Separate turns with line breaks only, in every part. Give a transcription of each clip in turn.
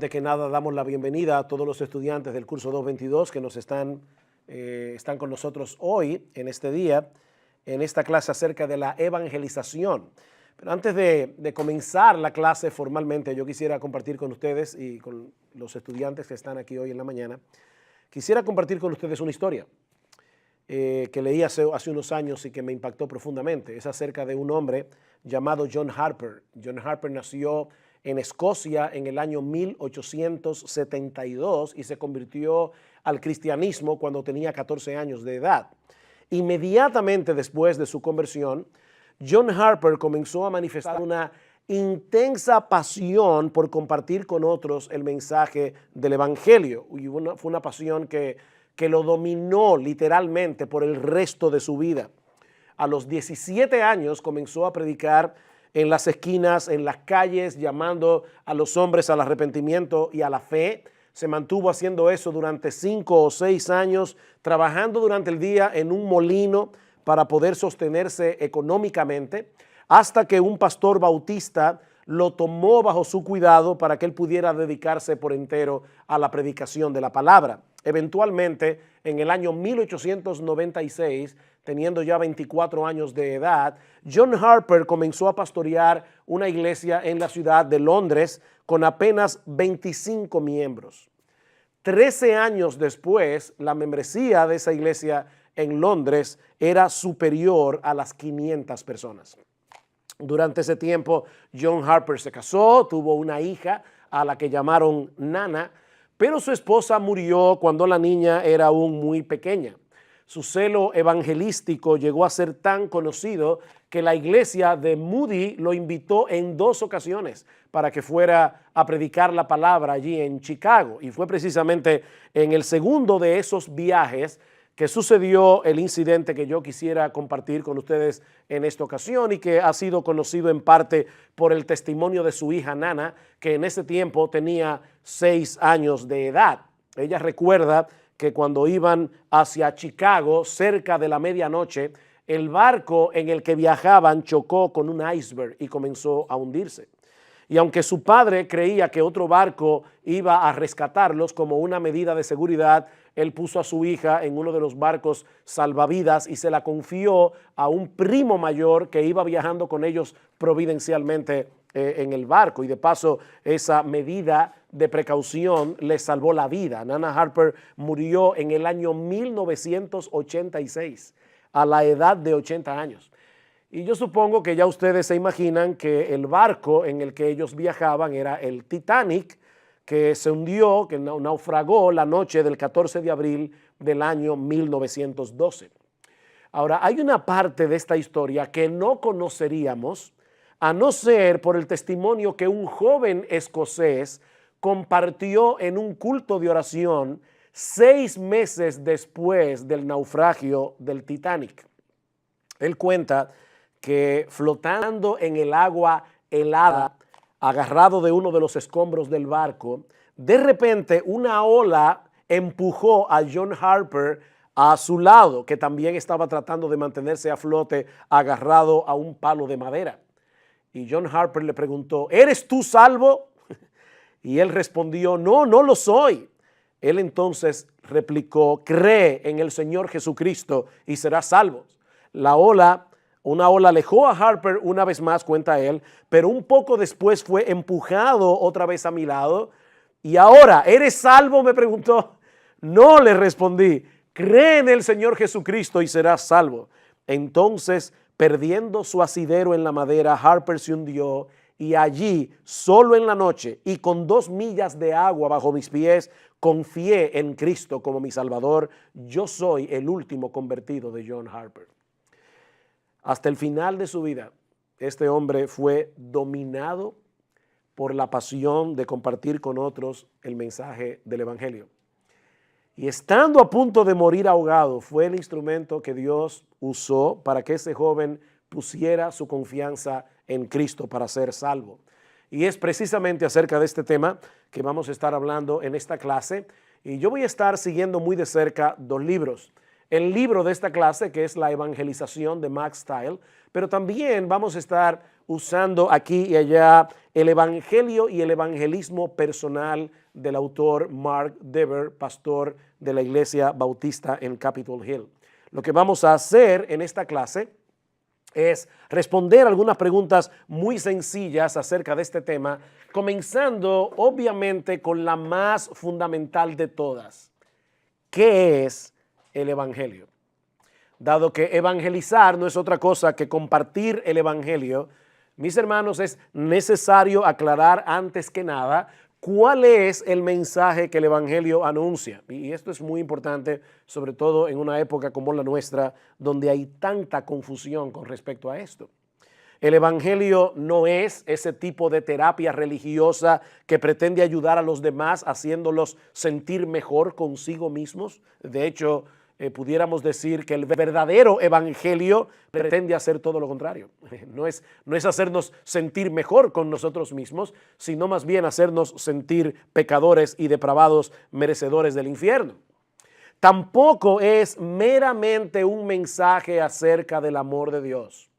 Antes que nada, damos la bienvenida a todos los estudiantes del curso 222 que están con nosotros hoy, en este día, en esta clase acerca de la evangelización. Pero antes de comenzar la clase formalmente, yo quisiera compartir con ustedes y con los estudiantes que están aquí hoy en la mañana, quisiera compartir con ustedes una historia que leí hace unos años y que me impactó profundamente. Es acerca de un hombre llamado John Harper. John Harper nació en Escocia en el año 1872 y se convirtió al cristianismo cuando tenía 14 años de edad. Inmediatamente después de su conversión, John Harper comenzó a manifestar una intensa pasión por compartir con otros el mensaje del evangelio. Y fue una pasión que lo dominó literalmente por el resto de su vida. A los 17 años comenzó a predicar en las esquinas, en las calles, llamando a los hombres al arrepentimiento y a la fe. Se mantuvo haciendo eso durante 5 o 6 años, trabajando durante el día en un molino para poder sostenerse económicamente, hasta que un pastor bautista lo tomó bajo su cuidado para que él pudiera dedicarse por entero a la predicación de la palabra. Eventualmente, en el año 1896, teniendo ya 24 años de edad, John Harper comenzó a pastorear una iglesia en la ciudad de Londres con apenas 25 miembros. 13 años después, la membresía de esa iglesia en Londres era superior a las 500 personas. Durante ese tiempo, John Harper se casó, tuvo una hija a la que llamaron Nana, pero su esposa murió cuando la niña era aún muy pequeña. Su celo evangelístico llegó a ser tan conocido que la iglesia de Moody lo invitó en 2 ocasiones para que fuera a predicar la palabra allí en Chicago. Y fue precisamente en el segundo de esos viajes que sucedió el incidente que yo quisiera compartir con ustedes en esta ocasión y que ha sido conocido en parte por el testimonio de su hija Nana, que en ese tiempo tenía 6 años de edad. Ella recuerda que cuando iban hacia Chicago, cerca de la medianoche, el barco en el que viajaban chocó con un iceberg y comenzó a hundirse. Y aunque su padre creía que otro barco iba a rescatarlos como una medida de seguridad, él puso a su hija en uno de los barcos salvavidas y se la confió a un primo mayor que iba viajando con ellos providencialmente en el barco. Y de paso, esa medida de precaución le salvó la vida. Nana Harper murió en el año 1986 a la edad de 80 años. Y yo supongo que ya ustedes se imaginan que el barco en el que ellos viajaban era el Titanic, que se hundió, que naufragó la noche del 14 de abril del año 1912. Ahora, hay una parte de esta historia que no conoceríamos a no ser por el testimonio que un joven escocés compartió en un culto de oración 6 meses después del naufragio del Titanic. Él cuenta que flotando en el agua helada, agarrado de uno de los escombros del barco, de repente una ola empujó a John Harper a su lado, que también estaba tratando de mantenerse a flote agarrado a un palo de madera. Y John Harper le preguntó, ¿eres tú salvo? Y él respondió, no, no lo soy. Él entonces replicó, cree en el Señor Jesucristo y serás salvo. Una ola alejó a Harper una vez más, cuenta él, pero un poco después fue empujado otra vez a mi lado. Y ahora, ¿eres salvo?, me preguntó. No, le respondí, cree en el Señor Jesucristo y serás salvo. Entonces, perdiendo su asidero en la madera, Harper se hundió y allí, solo en la noche y con 2 millas de agua bajo mis pies, confié en Cristo como mi Salvador. Yo soy el último convertido de John Harper. Hasta el final de su vida, este hombre fue dominado por la pasión de compartir con otros el mensaje del evangelio. Y estando a punto de morir ahogado, fue el instrumento que Dios usó para que ese joven pusiera su confianza en Cristo para ser salvo. Y es precisamente acerca de este tema que vamos a estar hablando en esta clase. Y yo voy a estar siguiendo muy de cerca 2 libros. El libro de esta clase, que es La Evangelización de Max Stiles, pero también vamos a estar usando aquí y allá el evangelio y el evangelismo personal del autor Mark Dever, pastor de la Iglesia Bautista en Capitol Hill. Lo que vamos a hacer en esta clase es responder algunas preguntas muy sencillas acerca de este tema, comenzando obviamente con la más fundamental de todas. ¿Qué es el evangelio? Dado que evangelizar no es otra cosa que compartir el evangelio, mis hermanos, es necesario aclarar antes que nada cuál es el mensaje que el evangelio anuncia. Y esto es muy importante, sobre todo en una época como la nuestra, donde hay tanta confusión con respecto a esto. El evangelio no es ese tipo de terapia religiosa que pretende ayudar a los demás haciéndolos sentir mejor consigo mismos. De hecho, pudiéramos decir que el verdadero evangelio pretende hacer todo lo contrario. No es hacernos sentir mejor con nosotros mismos, sino más bien hacernos sentir pecadores y depravados, merecedores del infierno. Tampoco es meramente un mensaje acerca del amor de Dios,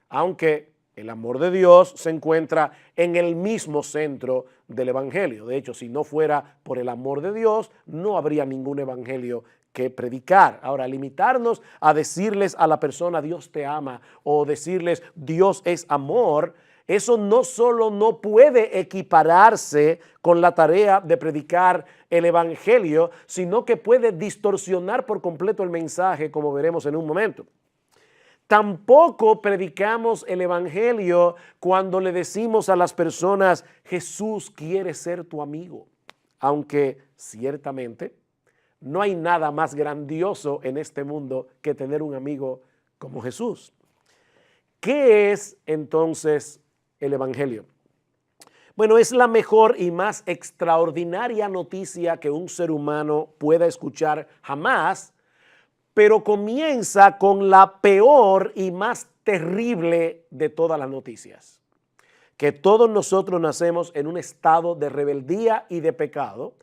aunque el amor de Dios se encuentra en el mismo centro del evangelio. De hecho, si no fuera por el amor de Dios, no habría ningún evangelio que predicar. Ahora, limitarnos a decirles a la persona Dios te ama o decirles Dios es amor, eso no solo no puede equipararse con la tarea de predicar el evangelio, sino que puede distorsionar por completo el mensaje, como veremos en un momento. Tampoco predicamos el evangelio cuando le decimos a las personas Jesús quiere ser tu amigo, aunque ciertamente no hay nada más grandioso en este mundo que tener un amigo como Jesús. ¿Qué es entonces el evangelio? Bueno, es la mejor y más extraordinaria noticia que un ser humano pueda escuchar jamás, pero comienza con la peor y más terrible de todas las noticias. Que todos nosotros nacemos en un estado de rebeldía y de pecado,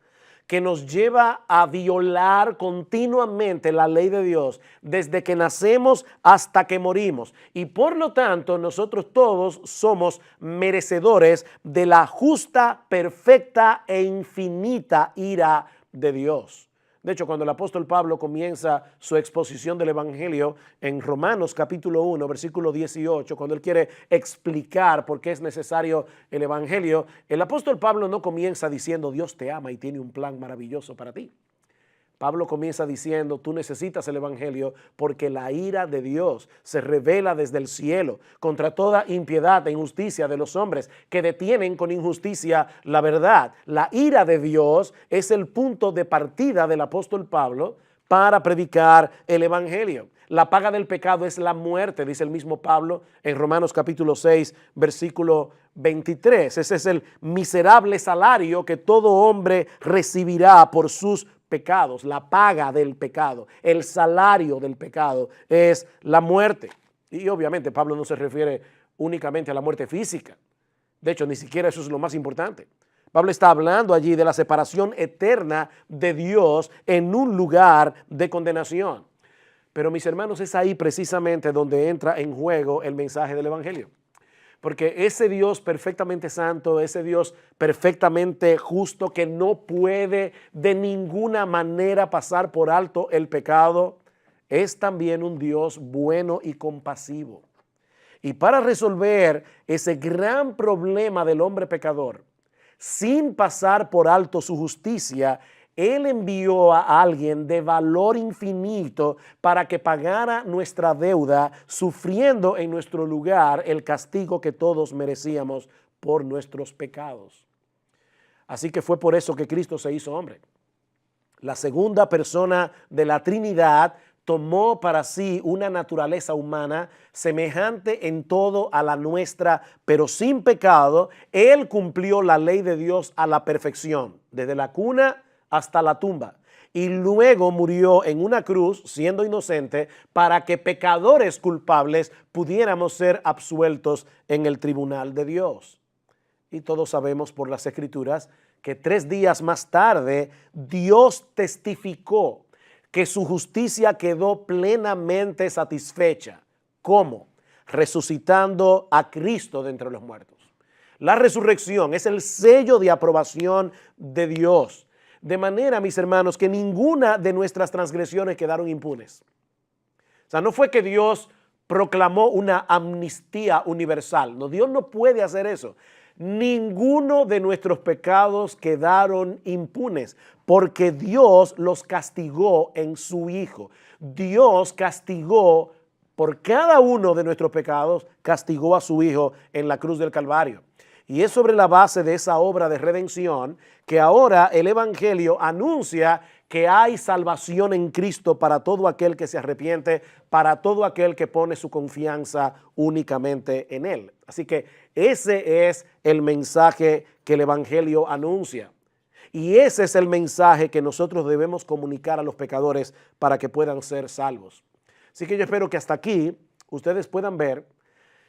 que nos lleva a violar continuamente la ley de Dios desde que nacemos hasta que morimos. Y por lo tanto, nosotros todos somos merecedores de la justa, perfecta e infinita ira de Dios. De hecho, cuando el apóstol Pablo comienza su exposición del evangelio en Romanos capítulo 1, versículo 18, cuando él quiere explicar por qué es necesario el evangelio, el apóstol Pablo no comienza diciendo Dios te ama y tiene un plan maravilloso para ti. Pablo comienza diciendo, tú necesitas el evangelio porque la ira de Dios se revela desde el cielo contra toda impiedad e injusticia de los hombres que detienen con injusticia la verdad. La ira de Dios es el punto de partida del apóstol Pablo para predicar el evangelio. La paga del pecado es la muerte, dice el mismo Pablo en Romanos capítulo 6, versículo 23. Ese es el miserable salario que todo hombre recibirá por sus pecados. La paga del pecado, el salario del pecado es la muerte. Y obviamente Pablo no se refiere únicamente a la muerte física. De hecho, ni siquiera eso es lo más importante. Pablo está hablando allí de la separación eterna de Dios en un lugar de condenación. Pero mis hermanos, es ahí precisamente donde entra en juego el mensaje del evangelio. Porque ese Dios perfectamente santo, ese Dios perfectamente justo que no puede de ninguna manera pasar por alto el pecado, es también un Dios bueno y compasivo. Y para resolver ese gran problema del hombre pecador, sin pasar por alto su justicia, Él envió a alguien de valor infinito para que pagara nuestra deuda, sufriendo en nuestro lugar el castigo que todos merecíamos por nuestros pecados. Así que fue por eso que Cristo se hizo hombre. La segunda persona de la Trinidad tomó para sí una naturaleza humana semejante en todo a la nuestra, pero sin pecado. Él cumplió la ley de Dios a la perfección, desde la cuna hasta la tumba, y luego murió en una cruz siendo inocente para que pecadores culpables pudiéramos ser absueltos en el tribunal de Dios. Y todos sabemos por las Escrituras que 3 días más tarde Dios testificó que su justicia quedó plenamente satisfecha. ¿Cómo? resucitando a Cristo de entre los muertos. La resurrección es el sello de aprobación de Dios. De manera, mis hermanos, que ninguna de nuestras transgresiones quedaron impunes. O sea, no fue que Dios proclamó una amnistía universal. No, Dios no puede hacer eso. Ninguno de nuestros pecados quedaron impunes porque Dios los castigó en su Hijo. Dios castigó por cada uno de nuestros pecados, castigó a su Hijo en la cruz del Calvario. Y es sobre la base de esa obra de redención que ahora el Evangelio anuncia que hay salvación en Cristo para todo aquel que se arrepiente, para todo aquel que pone su confianza únicamente en Él. Así que ese es el mensaje que el Evangelio anuncia. Y ese es el mensaje que nosotros debemos comunicar a los pecadores para que puedan ser salvos. Así que yo espero que hasta aquí ustedes puedan ver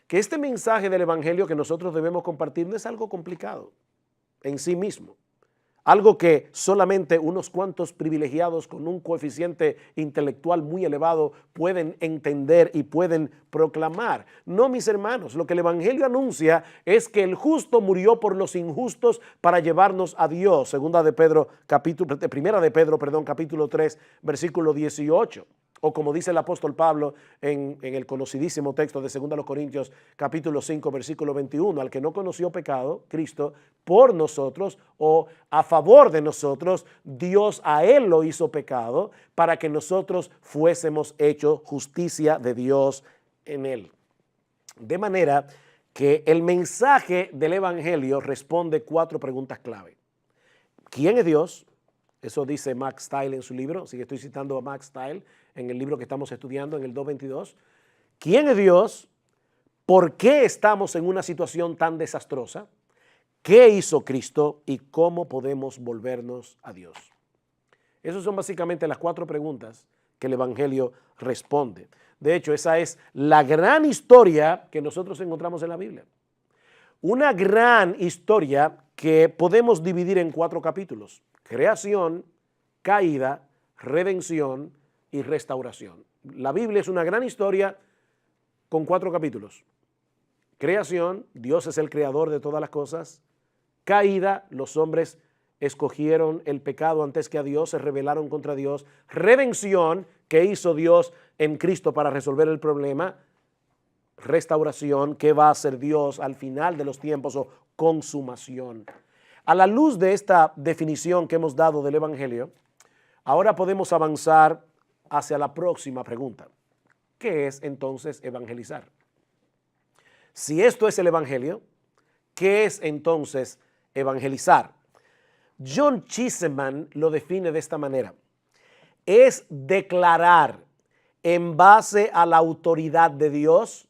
que este mensaje del Evangelio que nosotros debemos compartir no es algo complicado en sí mismo. Algo que solamente unos cuantos privilegiados con un coeficiente intelectual muy elevado pueden entender y pueden proclamar. No, mis hermanos, lo que el Evangelio anuncia es que el justo murió por los injustos para llevarnos a Dios. Primera de Pedro, capítulo 3, versículo 18. O como dice el apóstol Pablo en el conocidísimo texto de 2 Corintios capítulo 5 versículo 21, al que no conoció pecado, Cristo, por nosotros o a favor de nosotros, Dios a él lo hizo pecado para que nosotros fuésemos hechos justicia de Dios en él. De manera que el mensaje del Evangelio responde 4 preguntas clave. ¿Quién es Dios? Eso dice Max Stiles en su libro, así que estoy citando a Max Stiles en el libro que estamos estudiando en el 2.22. ¿Quién es Dios? ¿Por qué estamos en una situación tan desastrosa? ¿Qué hizo Cristo? ¿Y cómo podemos volvernos a Dios? Esas son básicamente las 4 preguntas que el Evangelio responde. De hecho, esa es la gran historia que nosotros encontramos en la Biblia. Una gran historia que podemos dividir en 4 capítulos. Creación, caída, redención y restauración. La Biblia es una gran historia con 4 capítulos. Creación, Dios es el creador de todas las cosas. Caída, los hombres escogieron el pecado antes que a Dios, se rebelaron contra Dios. Redención, ¿qué hizo Dios en Cristo para resolver el problema? Restauración, ¿qué va a hacer Dios al final de los tiempos o consumación? A la luz de esta definición que hemos dado del Evangelio, ahora podemos avanzar hacia la próxima pregunta. ¿Qué es entonces evangelizar? Si esto es el Evangelio, ¿qué es entonces evangelizar? John Cheeseman lo define de esta manera. Es declarar en base a la autoridad de Dios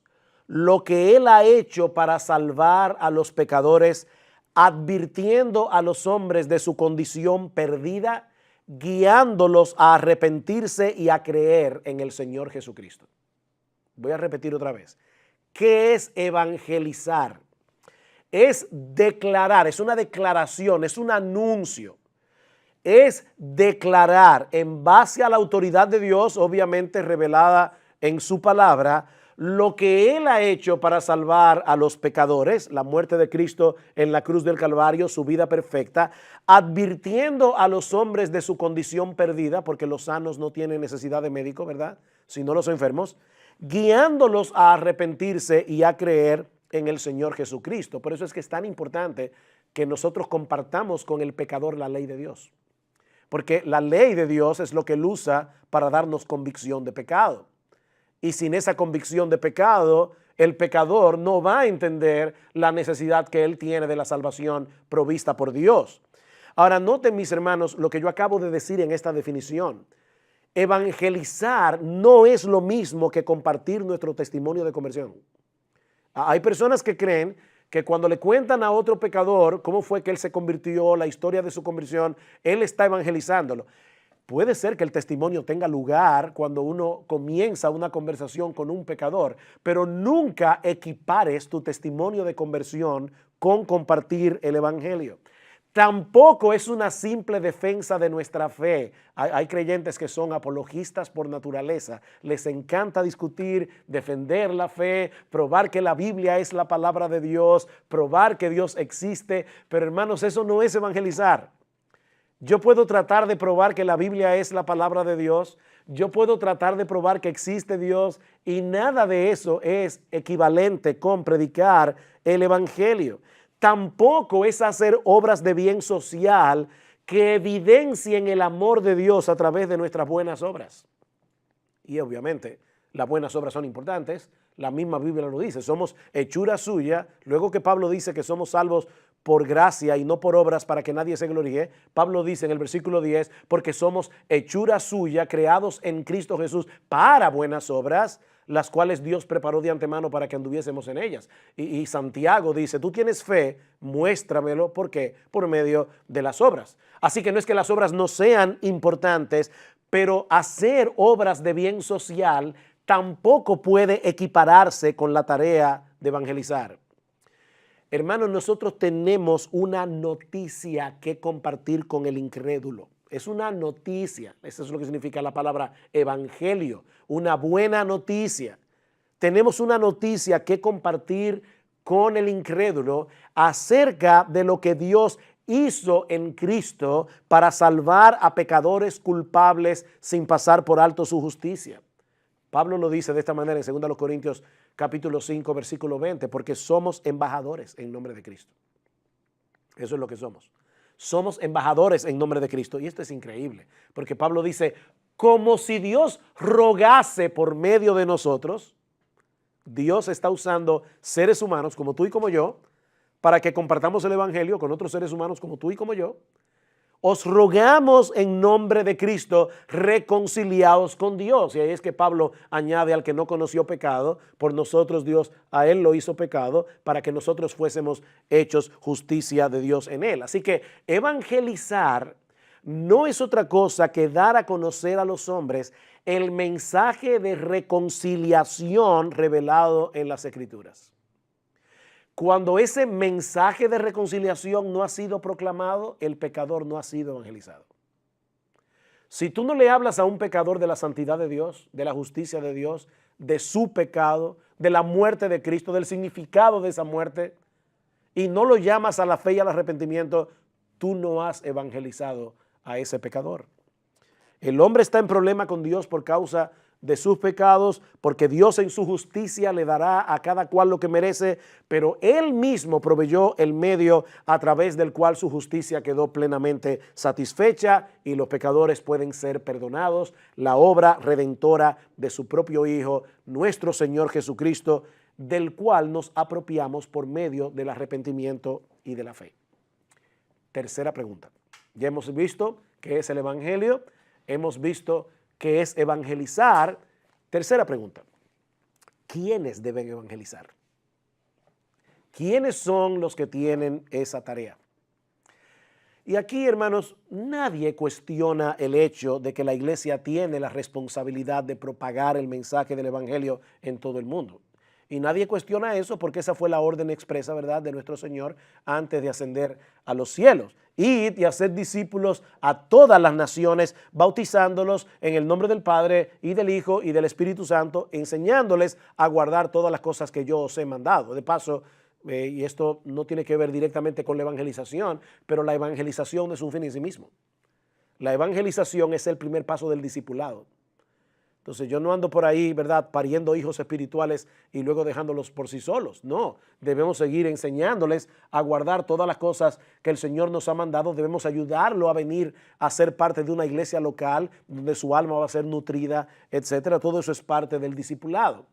lo que Él ha hecho para salvar a los pecadores, advirtiendo a los hombres de su condición perdida, guiándolos a arrepentirse y a creer en el Señor Jesucristo. Voy a repetir otra vez. ¿Qué es evangelizar? Es declarar, es una declaración, es un anuncio. Es declarar en base a la autoridad de Dios, obviamente revelada en su palabra, lo que Él ha hecho para salvar a los pecadores, la muerte de Cristo en la cruz del Calvario, su vida perfecta, advirtiendo a los hombres de su condición perdida, porque los sanos no tienen necesidad de médico, ¿verdad? Sino los enfermos, guiándolos a arrepentirse y a creer en el Señor Jesucristo. Por eso es que es tan importante que nosotros compartamos con el pecador la ley de Dios, porque la ley de Dios es lo que Él usa para darnos convicción de pecado. Y sin esa convicción de pecado, el pecador no va a entender la necesidad que él tiene de la salvación provista por Dios. Ahora, noten, mis hermanos, lo que yo acabo de decir en esta definición. Evangelizar no es lo mismo que compartir nuestro testimonio de conversión. Hay personas que creen que cuando le cuentan a otro pecador cómo fue que él se convirtió, la historia de su conversión, él está evangelizándolo. Puede ser que el testimonio tenga lugar cuando uno comienza una conversación con un pecador, pero nunca equipares tu testimonio de conversión con compartir el Evangelio. Tampoco es una simple defensa de nuestra fe. Hay creyentes que son apologistas por naturaleza. Les encanta discutir, defender la fe, probar que la Biblia es la palabra de Dios, probar que Dios existe. Pero hermanos, eso no es evangelizar. Yo puedo tratar de probar que la Biblia es la palabra de Dios. Yo puedo tratar de probar que existe Dios y nada de eso es equivalente con predicar el evangelio. Tampoco es hacer obras de bien social que evidencien el amor de Dios a través de nuestras buenas obras. Y obviamente las buenas obras son importantes. La misma Biblia lo dice. Somos hechura suya. Luego que Pablo dice que somos salvos por gracia y no por obras para que nadie se gloríe, Pablo dice en el versículo 10, porque somos hechura suya, creados en Cristo Jesús para buenas obras, las cuales Dios preparó de antemano para que anduviésemos en ellas. Y Santiago dice, tú tienes fe, muéstramelo. ¿Por qué? Por medio de las obras. Así que no es que las obras no sean importantes, pero hacer obras de bien social tampoco puede equipararse con la tarea de evangelizar. Hermanos, nosotros tenemos una noticia que compartir con el incrédulo. Es una noticia, eso es lo que significa la palabra evangelio, una buena noticia. Tenemos una noticia que compartir con el incrédulo acerca de lo que Dios hizo en Cristo para salvar a pecadores culpables sin pasar por alto su justicia. Pablo lo dice de esta manera en 2 Corintios capítulo 5, versículo 20, porque somos embajadores en nombre de Cristo. Eso es lo que somos. Somos embajadores en nombre de Cristo. Y esto es increíble, porque Pablo dice, como si Dios rogase por medio de nosotros. Dios está usando seres humanos como tú y como yo, para que compartamos el evangelio con otros seres humanos como tú y como yo. Os rogamos en nombre de Cristo, reconciliaos con Dios. Y ahí es que Pablo añade al que no conoció pecado, por nosotros Dios a él lo hizo pecado, para que nosotros fuésemos hechos justicia de Dios en él. Así que evangelizar no es otra cosa que dar a conocer a los hombres el mensaje de reconciliación revelado en las Escrituras. Cuando ese mensaje de reconciliación no ha sido proclamado, el pecador no ha sido evangelizado. Si tú no le hablas a un pecador de la santidad de Dios, de la justicia de Dios, de su pecado, de la muerte de Cristo, del significado de esa muerte, y no lo llamas a la fe y al arrepentimiento, tú no has evangelizado a ese pecador. El hombre está en problema con Dios por causa de sus pecados, porque Dios en su justicia le dará a cada cual lo que merece, pero Él mismo proveyó el medio a través del cual su justicia quedó plenamente satisfecha y los pecadores pueden ser perdonados. La obra redentora de su propio Hijo, nuestro Señor Jesucristo, del cual nos apropiamos por medio del arrepentimiento y de la fe. Tercera pregunta. Ya hemos visto qué es el evangelio, hemos visto qué es evangelizar. Tercera pregunta. ¿Quiénes deben evangelizar? ¿Quiénes son los que tienen esa tarea? Y aquí, hermanos, nadie cuestiona el hecho de que la iglesia tiene la responsabilidad de propagar el mensaje del evangelio en todo el mundo. Y nadie cuestiona eso porque esa fue la orden expresa, ¿verdad?, de nuestro Señor antes de ascender a los cielos. Id y hacer discípulos a todas las naciones, bautizándolos en el nombre del Padre y del Hijo y del Espíritu Santo, enseñándoles a guardar todas las cosas que yo os he mandado. De paso, y esto no tiene que ver directamente con la evangelización, pero la evangelización no es un fin en sí mismo. La evangelización es el primer paso del discipulado. Entonces yo no ando por ahí, ¿verdad?, pariendo hijos espirituales y luego dejándolos por sí solos. No, debemos seguir enseñándoles a guardar todas las cosas que el Señor nos ha mandado. Debemos ayudarlo a venir a ser parte de una iglesia local donde su alma va a ser nutrida, etcétera. Todo eso es parte del discipulado.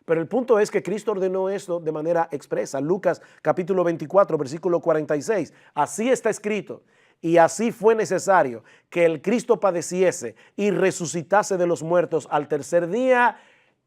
Pero el punto es que Cristo ordenó esto de manera expresa. Lucas capítulo 24, versículo 46. Así está escrito. Y así fue necesario que el Cristo padeciese y resucitase de los muertos al tercer día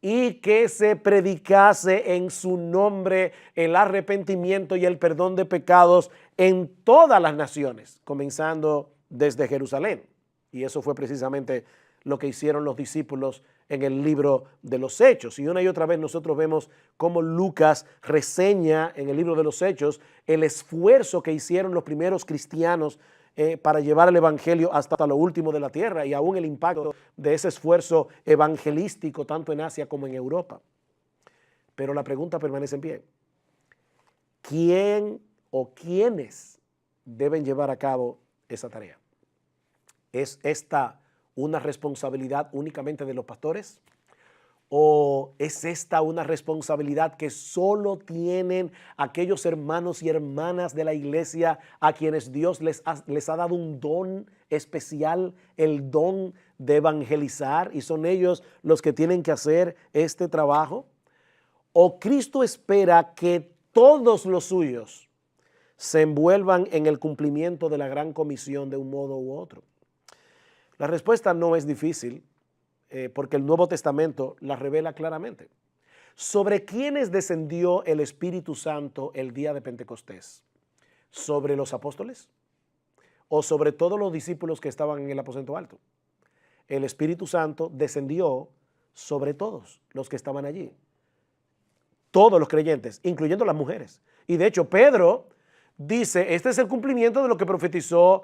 y que se predicase en su nombre el arrepentimiento y el perdón de pecados en todas las naciones, comenzando desde Jerusalén. Y eso fue precisamente lo que hicieron los discípulos en el libro de los Hechos. Y una y otra vez nosotros vemos cómo Lucas reseña en el libro de los Hechos el esfuerzo que hicieron los primeros cristianos para llevar el evangelio hasta lo último de la tierra, y aún el impacto de ese esfuerzo evangelístico tanto en Asia como en Europa. Pero la pregunta permanece en pie. ¿Quién o quiénes deben llevar a cabo esa tarea? ¿Es esta una responsabilidad únicamente de los pastores? ¿O es esta una responsabilidad que solo tienen aquellos hermanos y hermanas de la iglesia a quienes Dios les ha dado un don especial, el don de evangelizar, y son ellos los que tienen que hacer este trabajo? ¿O Cristo espera que todos los suyos se envuelvan en el cumplimiento de la gran comisión de un modo u otro? La respuesta no es difícil, porque el Nuevo Testamento la revela claramente. ¿Sobre quiénes descendió el Espíritu Santo el día de Pentecostés? ¿Sobre los apóstoles? ¿O sobre todos los discípulos que estaban en el aposento alto? El Espíritu Santo descendió sobre todos los que estaban allí. Todos los creyentes, incluyendo las mujeres. Y de hecho Pedro dice, este es el cumplimiento de lo que profetizó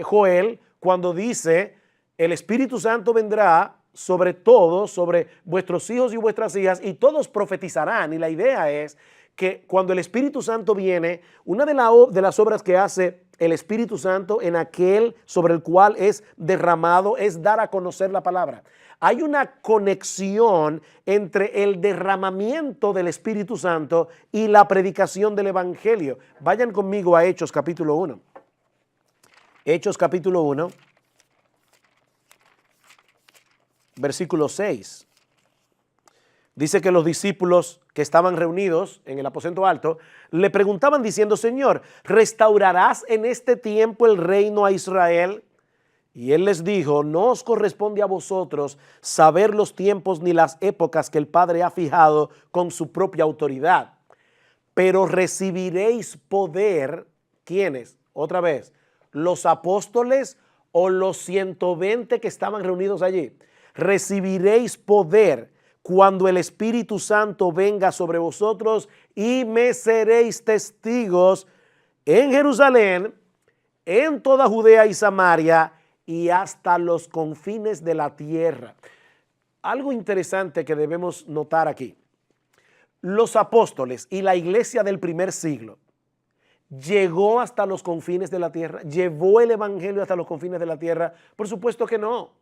Joel cuando dice, el Espíritu Santo vendrá sobre todos, sobre vuestros hijos y vuestras hijas, y todos profetizarán. Y la idea es que cuando el Espíritu Santo viene, una de las obras que hace el Espíritu Santo en aquel sobre el cual es derramado es dar a conocer la palabra. Hay una conexión entre el derramamiento del Espíritu Santo y la predicación del Evangelio. Vayan conmigo a Hechos capítulo 1. Hechos capítulo 1. Versículo 6, dice que los discípulos que estaban reunidos en el aposento alto le preguntaban diciendo, Señor, ¿restaurarás en este tiempo el reino a Israel? Y él les dijo, no os corresponde a vosotros saber los tiempos ni las épocas que el Padre ha fijado con su propia autoridad, pero recibiréis poder. ¿Quiénes? Otra vez, ¿los apóstoles o los 120 que estaban reunidos allí? Recibiréis poder cuando el Espíritu Santo venga sobre vosotros y me seréis testigos en Jerusalén, en toda Judea y Samaria y hasta los confines de la tierra. Algo interesante que debemos notar aquí. Los apóstoles y la iglesia del primer siglo llegó hasta los confines de la tierra, llevó el evangelio hasta los confines de la tierra. Por supuesto que no.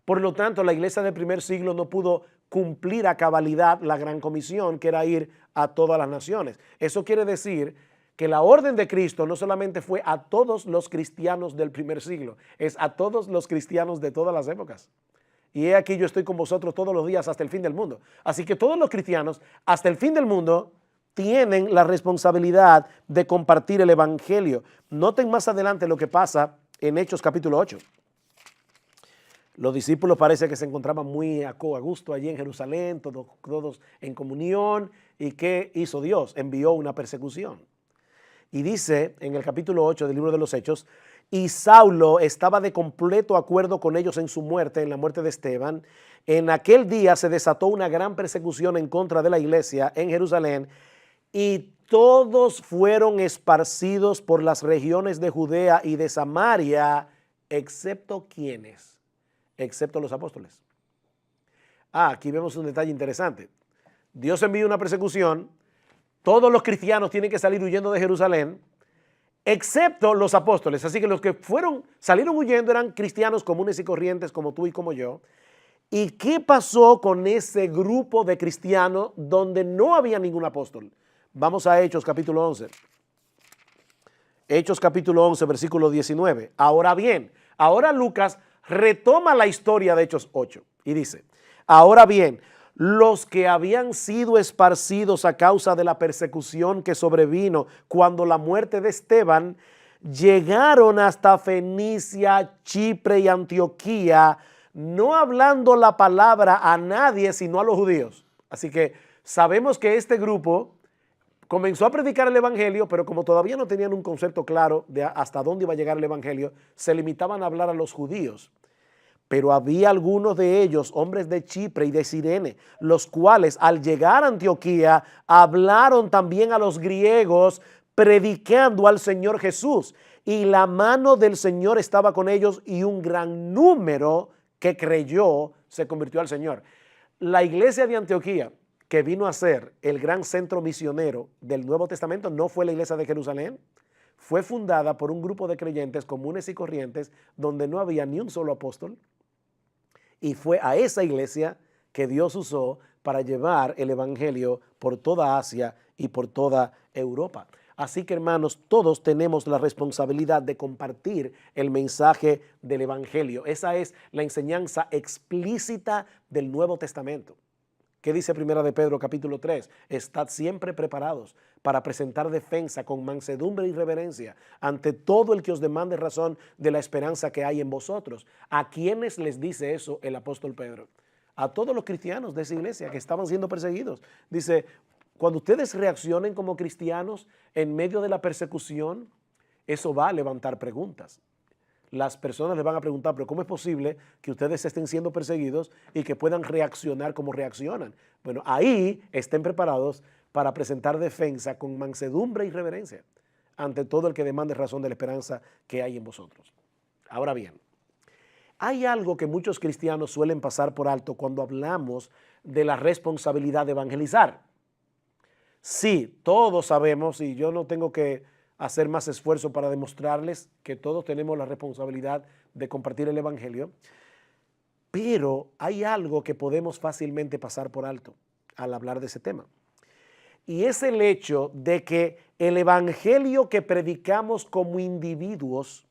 Por lo tanto, la iglesia del primer siglo no pudo cumplir a cabalidad la gran comisión, que era ir a todas las naciones. Eso quiere decir que la orden de Cristo no solamente fue a todos los cristianos del primer siglo, es a todos los cristianos de todas las épocas. Y he aquí yo estoy con vosotros todos los días hasta el fin del mundo. Así que todos los cristianos hasta el fin del mundo tienen la responsabilidad de compartir el evangelio. Noten más adelante lo que pasa en Hechos capítulo 8. Los discípulos parece que se encontraban muy a gusto allí en Jerusalén, todos en comunión. ¿Y qué hizo Dios? Envió una persecución. Y dice en el capítulo 8 del libro de los Hechos, y Saulo estaba de completo acuerdo con ellos en su muerte, en la muerte de Esteban. En aquel día se desató una gran persecución en contra de la iglesia en Jerusalén, y todos fueron esparcidos por las regiones de Judea y de Samaria, excepto ¿quiénes? Excepto los apóstoles. Aquí vemos un detalle interesante. Dios envía una persecución, todos los cristianos tienen que salir huyendo de Jerusalén, excepto los apóstoles. Así que los que salieron huyendo eran cristianos comunes y corrientes como tú y como yo. ¿Y qué pasó con ese grupo de cristianos donde no había ningún apóstol? Vamos a Hechos capítulo 11. Hechos capítulo 11, versículo 19. Ahora bien, ahora Lucas retoma la historia de Hechos 8 y dice, ahora bien, los que habían sido esparcidos a causa de la persecución que sobrevino cuando la muerte de Esteban, llegaron hasta Fenicia, Chipre y Antioquía, no hablando la palabra a nadie sino a los judíos. Así que sabemos que este grupo comenzó a predicar el evangelio, pero como todavía no tenían un concepto claro de hasta dónde iba a llegar el evangelio, se limitaban a hablar a los judíos. Pero había algunos de ellos, hombres de Chipre y de Cirene, los cuales al llegar a Antioquía hablaron también a los griegos, predicando al Señor Jesús. Y la mano del Señor estaba con ellos y un gran número que creyó se convirtió al Señor. La iglesia de Antioquía, que vino a ser el gran centro misionero del Nuevo Testamento, no fue la iglesia de Jerusalén. Fue fundada por un grupo de creyentes comunes y corrientes donde no había ni un solo apóstol. Y fue a esa iglesia que Dios usó para llevar el evangelio por toda Asia y por toda Europa. Así que, hermanos, todos tenemos la responsabilidad de compartir el mensaje del evangelio. Esa es la enseñanza explícita del Nuevo Testamento. ¿Qué dice Primera de Pedro capítulo 3? Estad siempre preparados para presentar defensa con mansedumbre y reverencia ante todo el que os demande razón de la esperanza que hay en vosotros. ¿A quiénes les dice eso el apóstol Pedro? A todos los cristianos de esa iglesia que estaban siendo perseguidos. Dice, cuando ustedes reaccionen como cristianos en medio de la persecución, eso va a levantar preguntas. Las personas les van a preguntar, pero ¿cómo es posible que ustedes estén siendo perseguidos y que puedan reaccionar como reaccionan? Bueno, ahí estén preparados para presentar defensa con mansedumbre y reverencia ante todo el que demande razón de la esperanza que hay en vosotros. Ahora bien, hay algo que muchos cristianos suelen pasar por alto cuando hablamos de la responsabilidad de evangelizar. Sí, todos sabemos, y yo no tengo que hacer más esfuerzo para demostrarles que todos tenemos la responsabilidad de compartir el evangelio, pero hay algo que podemos fácilmente pasar por alto al hablar de ese tema. Y es el hecho de que el evangelio que predicamos como individuos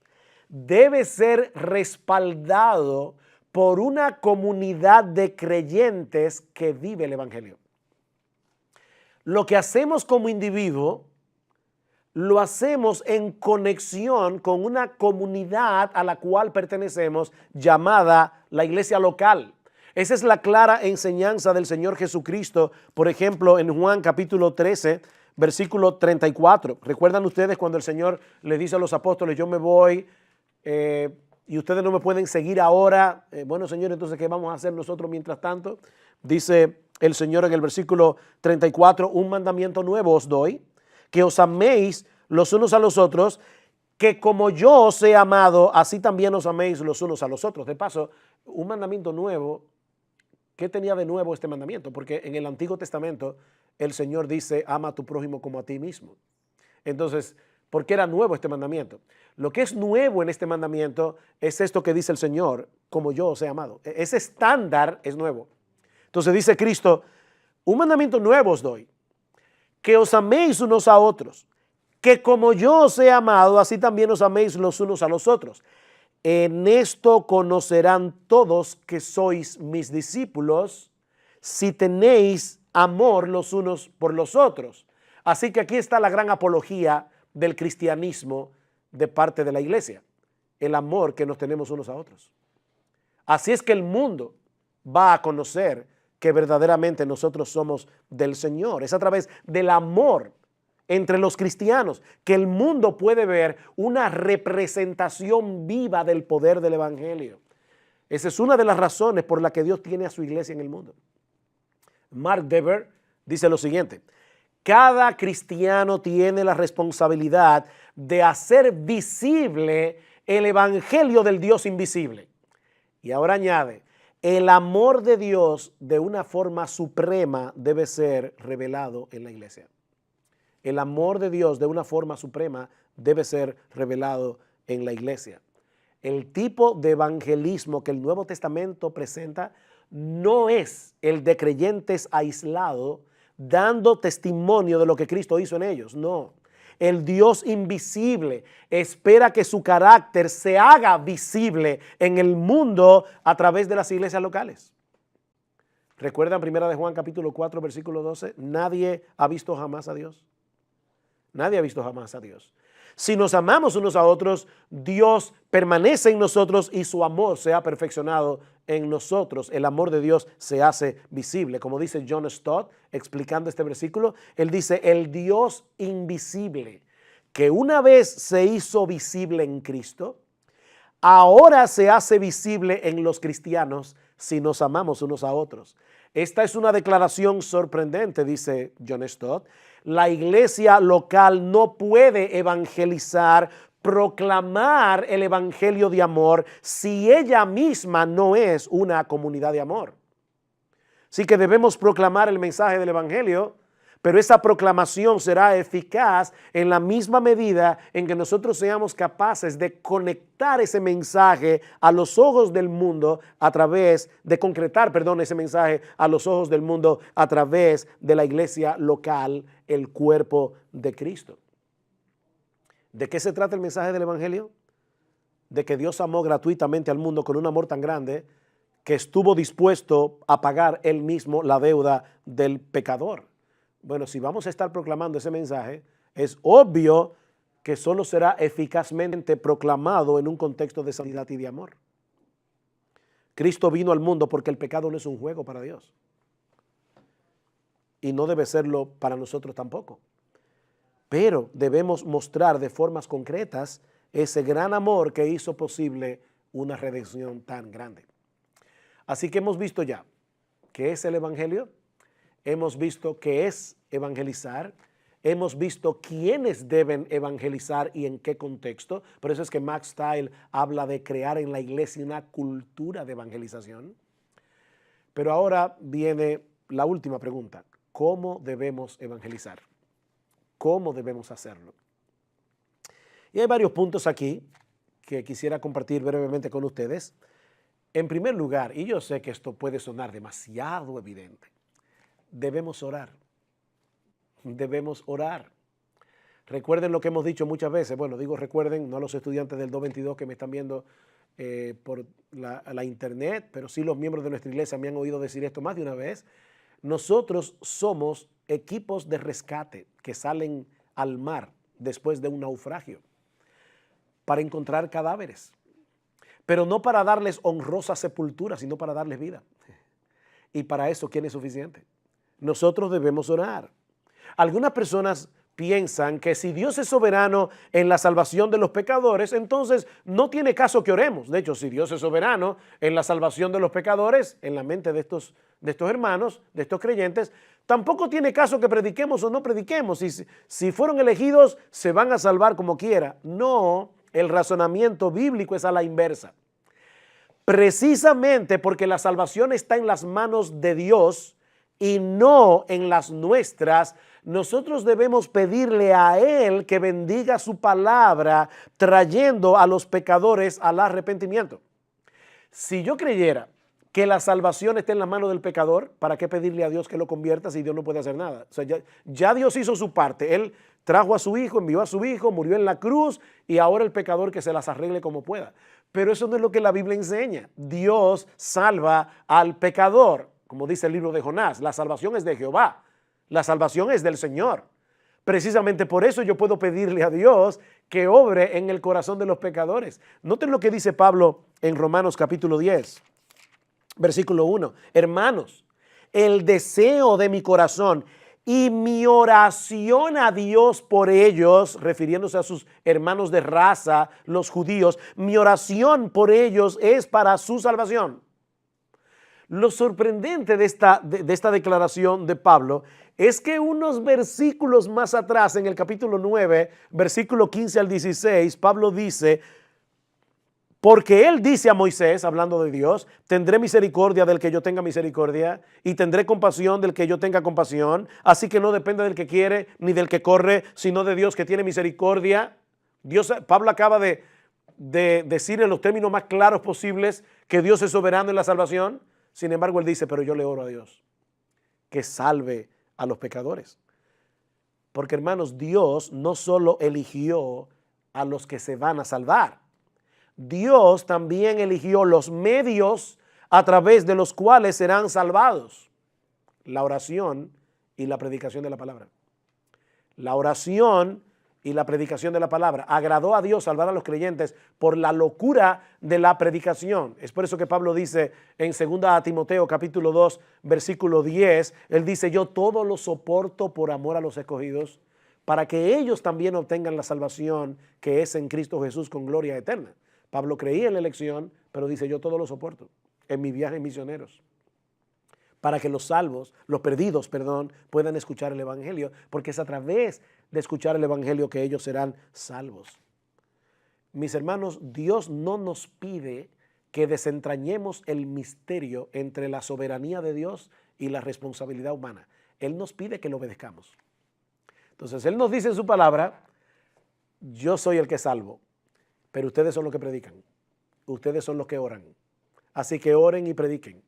debe ser respaldado por una comunidad de creyentes que vive el evangelio. Lo que hacemos como individuo, lo hacemos en conexión con una comunidad a la cual pertenecemos llamada la iglesia local. Esa es la clara enseñanza del Señor Jesucristo, por ejemplo, en Juan capítulo 13, versículo 34. ¿Recuerdan ustedes cuando el Señor le dice a los apóstoles, yo me voy y ustedes no me pueden seguir ahora? Bueno, Señor, entonces, ¿qué vamos a hacer nosotros mientras tanto? Dice el Señor en el versículo 34, un mandamiento nuevo os doy, que os améis los unos a los otros, que como yo os he amado, así también os améis los unos a los otros. De paso, un mandamiento nuevo, ¿qué tenía de nuevo este mandamiento? Porque en el Antiguo Testamento el Señor dice, ama a tu prójimo como a ti mismo. Entonces, ¿por qué era nuevo este mandamiento? Lo que es nuevo en este mandamiento es esto que dice el Señor, como yo os he amado. Ese estándar es nuevo. Entonces dice Cristo, un mandamiento nuevo os doy, que os améis unos a otros, que como yo os he amado, así también os améis los unos a los otros. En esto conocerán todos que sois mis discípulos, si tenéis amor los unos por los otros. Así que aquí está la gran apología del cristianismo de parte de la iglesia, el amor que nos tenemos unos a otros. Así es que el mundo va a conocer que verdaderamente nosotros somos del Señor. Es a través del amor entre los cristianos que el mundo puede ver una representación viva del poder del evangelio. Esa es una de las razones por la que Dios tiene a su iglesia en el mundo. Mark Dever dice lo siguiente, cada cristiano tiene la responsabilidad de hacer visible el evangelio del Dios invisible. Y ahora añade, el amor de Dios de una forma suprema debe ser revelado en la iglesia. El amor de Dios de una forma suprema debe ser revelado en la iglesia. El tipo de evangelismo que el Nuevo Testamento presenta no es el de creyentes aislados dando testimonio de lo que Cristo hizo en ellos. No. El Dios invisible espera que su carácter se haga visible en el mundo a través de las iglesias locales. ¿Recuerdan 1 de Juan capítulo 4 versículo 12? Nadie ha visto jamás a Dios. Nadie ha visto jamás a Dios. Si nos amamos unos a otros, Dios permanece en nosotros y su amor se ha perfeccionado en nosotros. El amor de Dios se hace visible. Como dice John Stott, explicando este versículo, él dice, el Dios invisible, que una vez se hizo visible en Cristo, ahora se hace visible en los cristianos si nos amamos unos a otros. Esta es una declaración sorprendente, dice John Stott. La iglesia local no puede evangelizar, proclamar el evangelio de amor si ella misma no es una comunidad de amor. Así que debemos proclamar el mensaje del evangelio, pero esa proclamación será eficaz en la misma medida en que nosotros seamos capaces de conectar ese mensaje a los ojos del mundo a través de concretar, ese mensaje a los ojos del mundo a través de la iglesia local, el cuerpo de Cristo. ¿De qué se trata el mensaje del evangelio? De que Dios amó gratuitamente al mundo con un amor tan grande que estuvo dispuesto a pagar él mismo la deuda del pecador. Bueno, si vamos a estar proclamando ese mensaje, es obvio que solo será eficazmente proclamado en un contexto de santidad y de amor. Cristo vino al mundo porque el pecado no es un juego para Dios. Y no debe serlo para nosotros tampoco. Pero debemos mostrar de formas concretas ese gran amor que hizo posible una redención tan grande. Así que hemos visto ya qué es el evangelio. Hemos visto qué es evangelizar, hemos visto quiénes deben evangelizar y en qué contexto. Por eso es que Max Stiles habla de crear en la iglesia una cultura de evangelización. Pero ahora viene la última pregunta. ¿Cómo debemos evangelizar? ¿Cómo debemos hacerlo? Y hay varios puntos aquí que quisiera compartir brevemente con ustedes. En primer lugar, y yo sé que esto puede sonar demasiado evidente, debemos orar. Debemos orar. Recuerden lo que hemos dicho muchas veces. Bueno, digo recuerden, no a los estudiantes del 222 que me están viendo por la internet, pero sí los miembros de nuestra iglesia me han oído decir esto más de una vez. Nosotros somos equipos de rescate que salen al mar después de un naufragio para encontrar cadáveres, pero no para darles honrosa sepultura, sino para darles vida. Y para eso, ¿quién es suficiente? Nosotros debemos orar. Algunas personas piensan que si Dios es soberano en la salvación de los pecadores, entonces no tiene caso que oremos. De hecho, si Dios es soberano en la salvación de los pecadores, en la mente de estos hermanos, de estos creyentes, tampoco tiene caso que prediquemos o no prediquemos. Si fueron elegidos, se van a salvar como quiera. No, el razonamiento bíblico es a la inversa. Precisamente porque la salvación está en las manos de Dios y no en las nuestras, nosotros debemos pedirle a Él que bendiga su palabra, trayendo a los pecadores al arrepentimiento. Si yo creyera que la salvación está en las manos del pecador, ¿para qué pedirle a Dios que lo convierta si Dios no puede hacer nada? O sea, ya Dios hizo su parte. Él trajo a su hijo, envió a su hijo, murió en la cruz y ahora el pecador que se las arregle como pueda. Pero eso no es lo que la Biblia enseña. Dios salva al pecador. Como dice el libro de Jonás, la salvación es de Jehová, la salvación es del Señor. Precisamente por eso yo puedo pedirle a Dios que obre en el corazón de los pecadores. Noten lo que dice Pablo en Romanos capítulo 10, versículo 1. Hermanos, el deseo de mi corazón y mi oración a Dios por ellos, refiriéndose a sus hermanos de raza, los judíos, mi oración por ellos es para su salvación. Lo sorprendente de esta declaración de Pablo es que unos versículos más atrás, en el capítulo 9, versículo 15 al 16, Pablo dice, porque él dice a Moisés, hablando de Dios, tendré misericordia del que yo tenga misericordia y tendré compasión del que yo tenga compasión, así que no depende del que quiere ni del que corre, sino de Dios que tiene misericordia. Pablo acaba de decir en los términos más claros posibles que Dios es soberano en la salvación. Sin embargo, él dice, pero yo le oro a Dios que salve a los pecadores. Porque, hermanos, Dios no solo eligió a los que se van a salvar, Dios también eligió los medios a través de los cuales serán salvados. La oración y la predicación de la palabra. La oración y la predicación de la palabra. Agradó a Dios salvar a los creyentes por la locura de la predicación. Es por eso que Pablo dice en 2 Timoteo capítulo 2 versículo 10, él dice, yo todo lo soporto por amor a los escogidos, para que ellos también obtengan la salvación que es en Cristo Jesús con gloria eterna. Pablo creía en la elección, pero dice, yo todo lo soporto en mis viajes misioneros, para que los perdidos, puedan escuchar el evangelio, porque es a través de escuchar el evangelio que ellos serán salvos. Mis hermanos, Dios no nos pide que desentrañemos el misterio entre la soberanía de Dios y la responsabilidad humana. Él nos pide que lo obedezcamos. Entonces, Él nos dice en su palabra, yo soy el que salvo, pero ustedes son los que predican. Ustedes son los que oran. Así que oren y prediquen.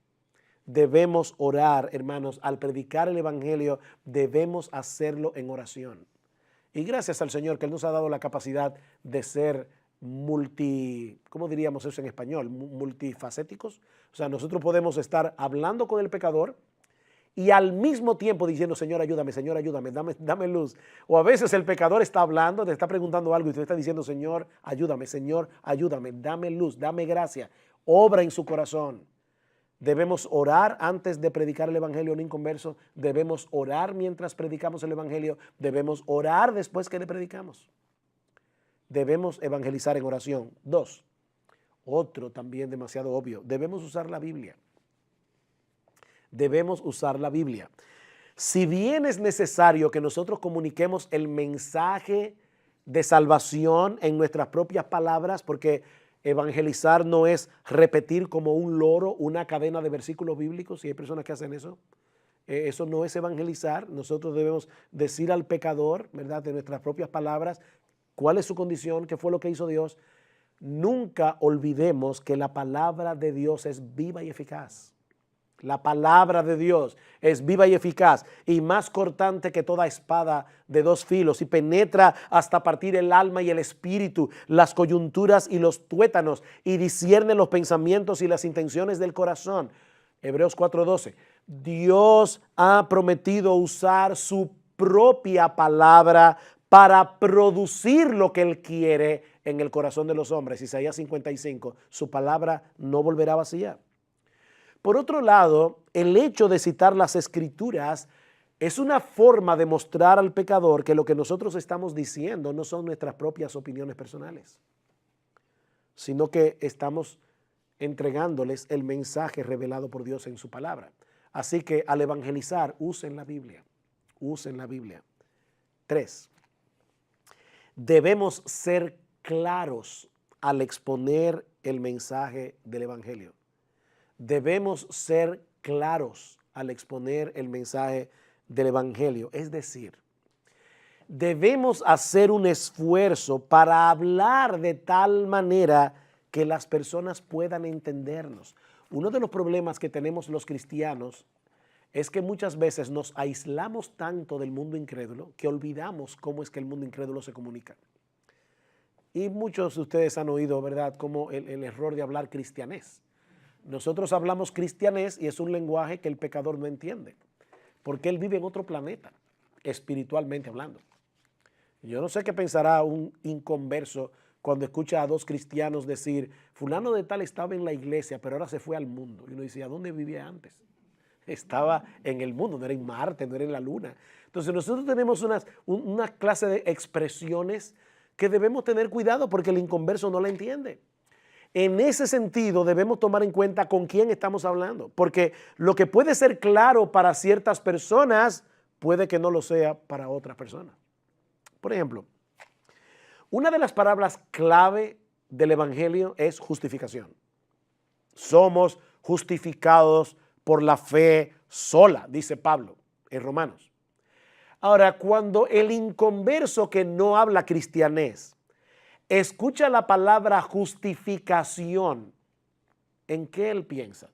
Debemos orar, hermanos. Al predicar el evangelio, debemos hacerlo en oración. Y gracias al Señor que Él nos ha dado la capacidad de ser ¿cómo diríamos eso en español? Multifacéticos. O sea, nosotros podemos estar hablando con el pecador y al mismo tiempo diciendo, Señor, ayúdame, dame luz. O a veces el pecador está hablando, te está preguntando algo y tú estás diciendo, Señor, ayúdame, dame luz, dame gracia. Obra en su corazón. Debemos orar antes de predicar el evangelio a un inconverso. Debemos orar mientras predicamos el evangelio. Debemos orar después que le predicamos. Debemos evangelizar en oración. 2, otro también demasiado obvio, debemos usar la Biblia. Debemos usar la Biblia. Si bien es necesario que nosotros comuniquemos el mensaje de salvación en nuestras propias palabras, porque evangelizar no es repetir como un loro una cadena de versículos bíblicos, y hay personas que hacen eso. Eso no es evangelizar. Nosotros debemos decir al pecador, ¿verdad?, de nuestras propias palabras, cuál es su condición, qué fue lo que hizo Dios. Nunca olvidemos que la palabra de Dios es viva y eficaz. La palabra de Dios es viva y eficaz y más cortante que toda espada de 2 filos y penetra hasta partir el alma y el espíritu, las coyunturas y los tuétanos, y discierne los pensamientos y las intenciones del corazón. Hebreos 4:12. Dios ha prometido usar su propia palabra para producir lo que Él quiere en el corazón de los hombres. Isaías 55, su palabra no volverá vacía. Por otro lado, el hecho de citar las Escrituras es una forma de mostrar al pecador que lo que nosotros estamos diciendo no son nuestras propias opiniones personales, sino que estamos entregándoles el mensaje revelado por Dios en su palabra. Así que al evangelizar, usen la Biblia. Usen la Biblia. 3. Debemos ser claros al exponer el mensaje del evangelio. Debemos ser claros al exponer el mensaje del evangelio. Es decir, debemos hacer un esfuerzo para hablar de tal manera que las personas puedan entendernos. Uno de los problemas que tenemos los cristianos es que muchas veces nos aislamos tanto del mundo incrédulo que olvidamos cómo es que el mundo incrédulo se comunica. Y muchos de ustedes han oído, ¿verdad?, como el error de hablar cristianés. Nosotros hablamos cristianés y es un lenguaje que el pecador no entiende, porque él vive en otro planeta, espiritualmente hablando. Yo no sé qué pensará un inconverso cuando escucha a 2 cristianos decir, fulano de tal estaba en la iglesia, pero ahora se fue al mundo. Y uno dice, ¿a dónde vivía antes? Estaba en el mundo, no era en Marte, no era en la Luna. Entonces nosotros tenemos una clase de expresiones que debemos tener cuidado porque el inconverso no la entiende. En ese sentido debemos tomar en cuenta con quién estamos hablando, porque lo que puede ser claro para ciertas personas puede que no lo sea para otras personas. Por ejemplo, una de las palabras clave del evangelio es justificación. Somos justificados por la fe sola, dice Pablo en Romanos. Ahora, cuando el inconverso que no habla cristianés escucha la palabra justificación, ¿en qué él piensa?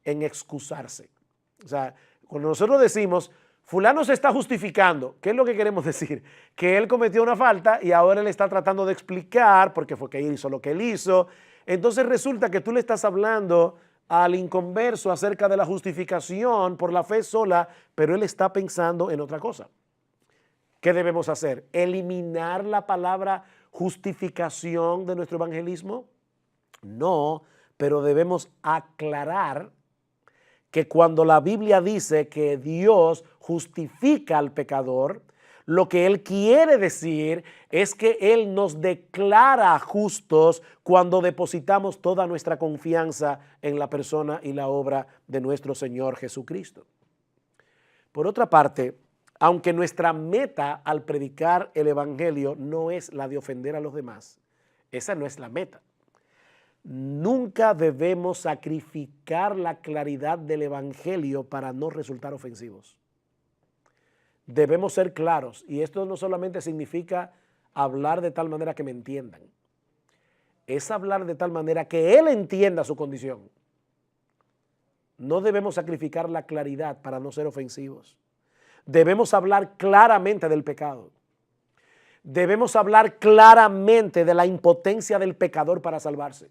En excusarse. O sea, cuando nosotros decimos, fulano se está justificando, ¿qué es lo que queremos decir? Que él cometió una falta y ahora él está tratando de explicar por qué fue que hizo lo que él hizo. Entonces resulta que tú le estás hablando al inconverso acerca de la justificación por la fe sola, pero él está pensando en otra cosa. ¿Qué debemos hacer? ¿Eliminar la palabra justificación de nuestro evangelismo? No, pero debemos aclarar que cuando la Biblia dice que Dios justifica al pecador, Lo que Él quiere decir es que Él nos declara justos cuando depositamos toda nuestra confianza en la persona y la obra de nuestro Señor Jesucristo. Por otra parte, aunque nuestra meta al predicar el Evangelio no es la de ofender a los demás, esa no es la meta. Nunca debemos sacrificar la claridad del Evangelio para no resultar ofensivos. Debemos ser claros, y esto no solamente significa hablar de tal manera que me entiendan, es hablar de tal manera que él entienda su condición. No debemos sacrificar la claridad para no ser ofensivos. Debemos hablar claramente del pecado. Debemos hablar claramente de la impotencia del pecador para salvarse.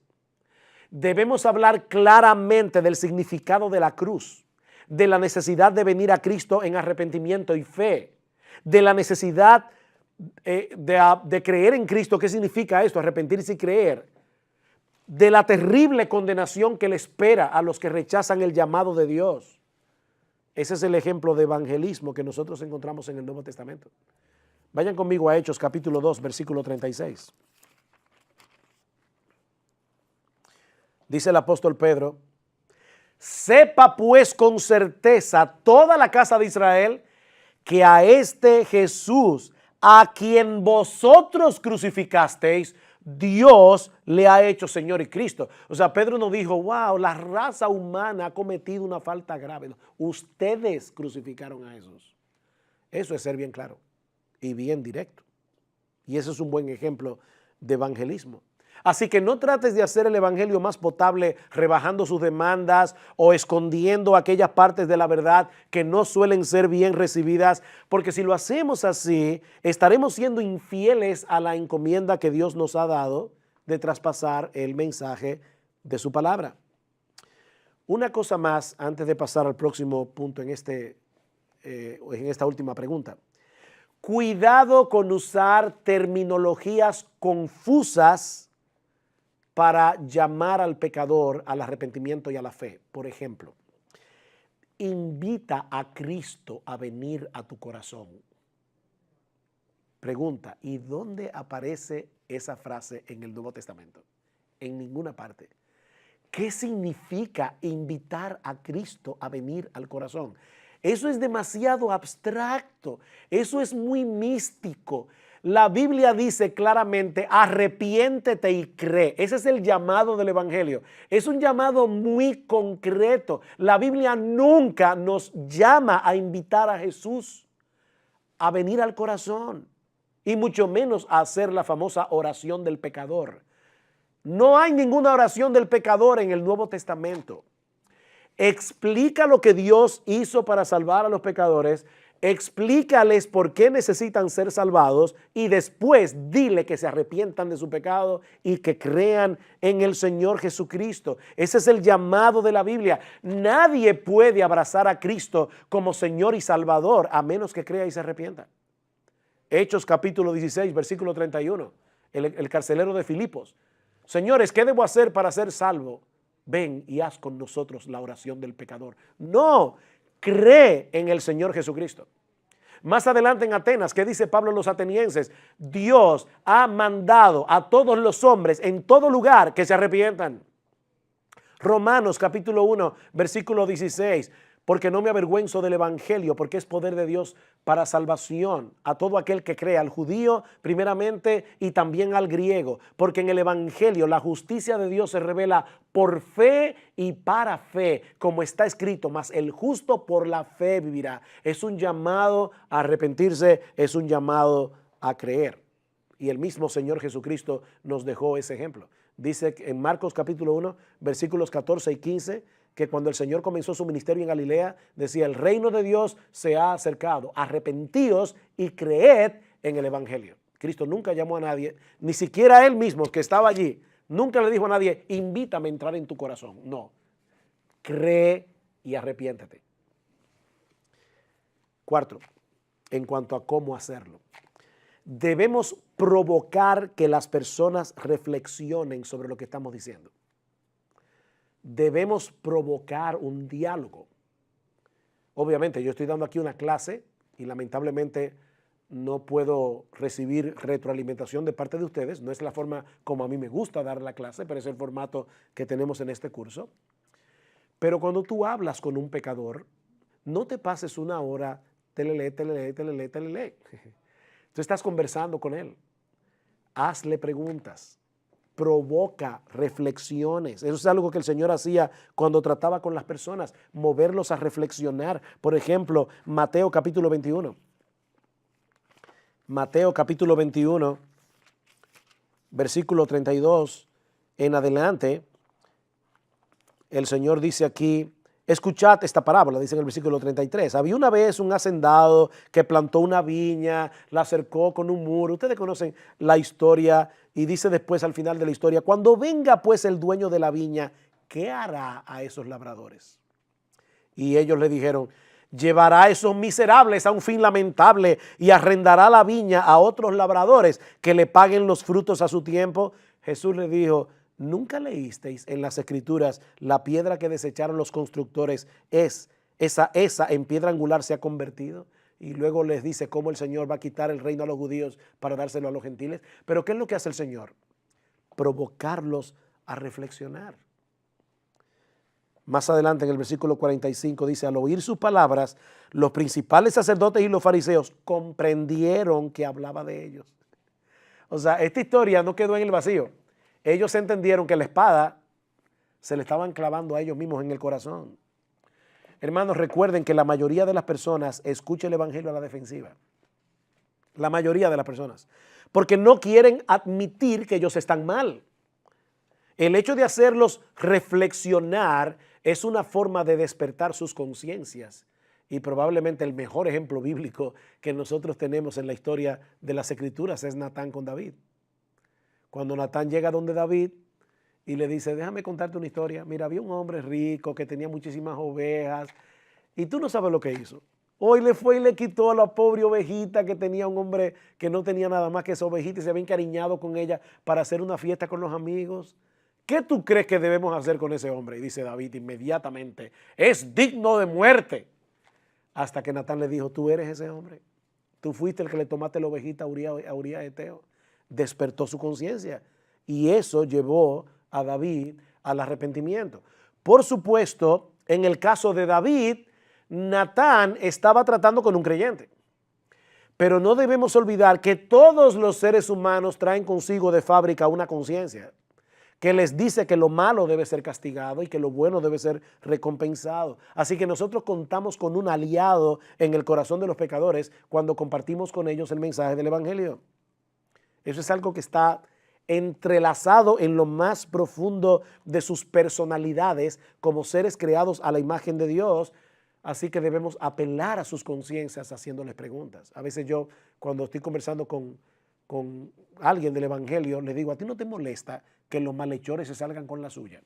Debemos hablar claramente del significado de la cruz, de la necesidad de venir a Cristo en arrepentimiento y fe, de la necesidad de creer en Cristo. ¿Qué significa esto? Arrepentirse y creer. De la terrible condenación que le espera a los que rechazan el llamado de Dios. Ese es el ejemplo de evangelismo que nosotros encontramos en el Nuevo Testamento. Vayan conmigo a Hechos capítulo 2, versículo 36. Dice el apóstol Pedro: sepa pues con certeza toda la casa de Israel que a este Jesús, a quien vosotros crucificasteis, Dios le ha hecho Señor y Cristo. O sea, Pedro no dijo, wow, la raza humana ha cometido una falta grave. No, ustedes crucificaron a Jesús. Eso es ser bien claro y bien directo. Y eso es un buen ejemplo de evangelismo. Así que no trates de hacer el evangelio más potable rebajando sus demandas o escondiendo aquellas partes de la verdad que no suelen ser bien recibidas, porque si lo hacemos así, estaremos siendo infieles a la encomienda que Dios nos ha dado de traspasar el mensaje de su palabra. Una cosa más antes de pasar al próximo punto en esta última pregunta. Cuidado con usar terminologías confusas para llamar al pecador al arrepentimiento y a la fe. Por ejemplo, invita a Cristo a venir a tu corazón. Pregunta, ¿y dónde aparece esa frase en el Nuevo Testamento? En ninguna parte. ¿Qué significa invitar a Cristo a venir al corazón? Eso es demasiado abstracto, eso es muy místico. La Biblia dice claramente, arrepiéntete y cree. Ese es el llamado del evangelio. Es un llamado muy concreto. La Biblia nunca nos llama a invitar a Jesús a venir al corazón y mucho menos a hacer la famosa oración del pecador. No hay ninguna oración del pecador en el Nuevo Testamento. Explica lo que Dios hizo para salvar a los pecadores. Explícales por qué necesitan ser salvados y después dile que se arrepientan de su pecado y que crean en el Señor Jesucristo. Ese es el llamado de la Biblia. Nadie puede abrazar a Cristo como Señor y Salvador a menos que crea y se arrepienta. Hechos capítulo 16, versículo 31. El carcelero de Filipos. Señores, ¿qué debo hacer para ser salvo? Ven y haz con nosotros la oración del pecador. No, cree en el Señor Jesucristo. Más adelante en Atenas, ¿qué dice Pablo a los atenienses? Dios ha mandado a todos los hombres en todo lugar que se arrepientan. Romanos capítulo 1, versículo 16. Porque no me avergüenzo del evangelio, porque es poder de Dios para salvación a todo aquel que cree, al judío primeramente y también al griego. Porque en el evangelio la justicia de Dios se revela por fe y para fe, como está escrito, mas el justo por la fe vivirá. Es un llamado a arrepentirse, es un llamado a creer. Y el mismo Señor Jesucristo nos dejó ese ejemplo. Dice en Marcos capítulo 1, versículos 14 y 15, que cuando el Señor comenzó su ministerio en Galilea, decía, el reino de Dios se ha acercado, arrepentíos y creed en el evangelio. Cristo nunca llamó a nadie, ni siquiera a él mismo que estaba allí, nunca le dijo a nadie, invítame a entrar en tu corazón. No, cree y arrepiéntete. Cuarto, en cuanto a cómo hacerlo. Debemos provocar que las personas reflexionen sobre lo que estamos diciendo. Debemos provocar un diálogo. Obviamente yo estoy dando aquí una clase y lamentablemente no puedo recibir retroalimentación de parte de ustedes. No es la forma como a mí me gusta dar la clase, pero es el formato que tenemos en este curso. Pero cuando tú hablas con un pecador, no te pases una hora, telele. Tú estás conversando con él. Hazle preguntas. Provoca reflexiones. Eso es algo que el Señor hacía cuando trataba con las personas, moverlos a reflexionar. Por ejemplo, Mateo capítulo 21. Mateo capítulo 21, versículo 32 en adelante, el Señor dice aquí, escuchad esta parábola, dice en el versículo 33. Había una vez un hacendado que plantó una viña, la cercó con un muro. Ustedes conocen la historia y dice después al final de la historia, cuando venga pues el dueño de la viña, ¿qué hará a esos labradores? Y ellos le dijeron, llevará a esos miserables a un fin lamentable y arrendará la viña a otros labradores que le paguen los frutos a su tiempo. Jesús le dijo, ¿nunca leísteis en las Escrituras la piedra que desecharon los constructores esa en piedra angular se ha convertido? Y luego les dice cómo el Señor va a quitar el reino a los judíos para dárselo a los gentiles. Pero ¿qué es lo que hace el Señor? Provocarlos a reflexionar. Más adelante en el versículo 45 dice, al oír sus palabras, los principales sacerdotes y los fariseos comprendieron que hablaba de ellos. O sea, esta historia no quedó en el vacío. Ellos entendieron que la espada se le estaban clavando a ellos mismos en el corazón. Hermanos, recuerden que la mayoría de las personas escucha el evangelio a la defensiva. La mayoría de las personas. Porque no quieren admitir que ellos están mal. El hecho de hacerlos reflexionar es una forma de despertar sus conciencias. Y probablemente el mejor ejemplo bíblico que nosotros tenemos en la historia de las Escrituras es Natán con David. Cuando Natán llega donde David y le dice, déjame contarte una historia. Mira, había un hombre rico que tenía muchísimas ovejas y tú no sabes lo que hizo. Hoy le fue y le quitó a la pobre ovejita que tenía un hombre que no tenía nada más que esa ovejita y se había encariñado con ella para hacer una fiesta con los amigos. ¿Qué tú crees que debemos hacer con ese hombre? Y dice David inmediatamente, es digno de muerte. Hasta que Natán le dijo, tú eres ese hombre. Tú fuiste el que le tomaste la ovejita a Urías Eteo. Despertó su conciencia y eso llevó a David al arrepentimiento. Por supuesto, en el caso de David, Natán estaba tratando con un creyente. Pero no debemos olvidar que todos los seres humanos traen consigo de fábrica una conciencia que les dice que lo malo debe ser castigado y que lo bueno debe ser recompensado. Así que nosotros contamos con un aliado en el corazón de los pecadores cuando compartimos con ellos el mensaje del evangelio. Eso es algo que está entrelazado en lo más profundo de sus personalidades como seres creados a la imagen de Dios. Así que debemos apelar a sus conciencias haciéndoles preguntas. A veces yo, cuando estoy conversando con alguien del evangelio, le digo, ¿a ti no te molesta que los malhechores se salgan con la suya?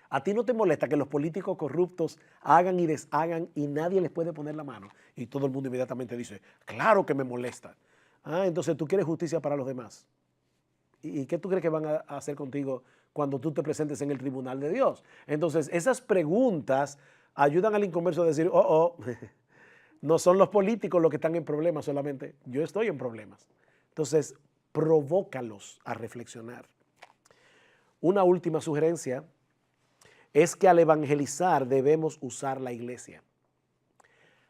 ¿A ti no te molesta que los políticos corruptos hagan y deshagan y nadie les puede poner la mano? Y todo el mundo inmediatamente dice, claro que me molesta. Entonces tú quieres justicia para los demás. ¿Y qué tú crees que van a hacer contigo cuando tú te presentes en el tribunal de Dios? Entonces esas preguntas ayudan al inconverso a decir, no son los políticos los que están en problemas solamente, yo estoy en problemas. Entonces, provócalos a reflexionar. Una última sugerencia es que al evangelizar debemos usar la iglesia.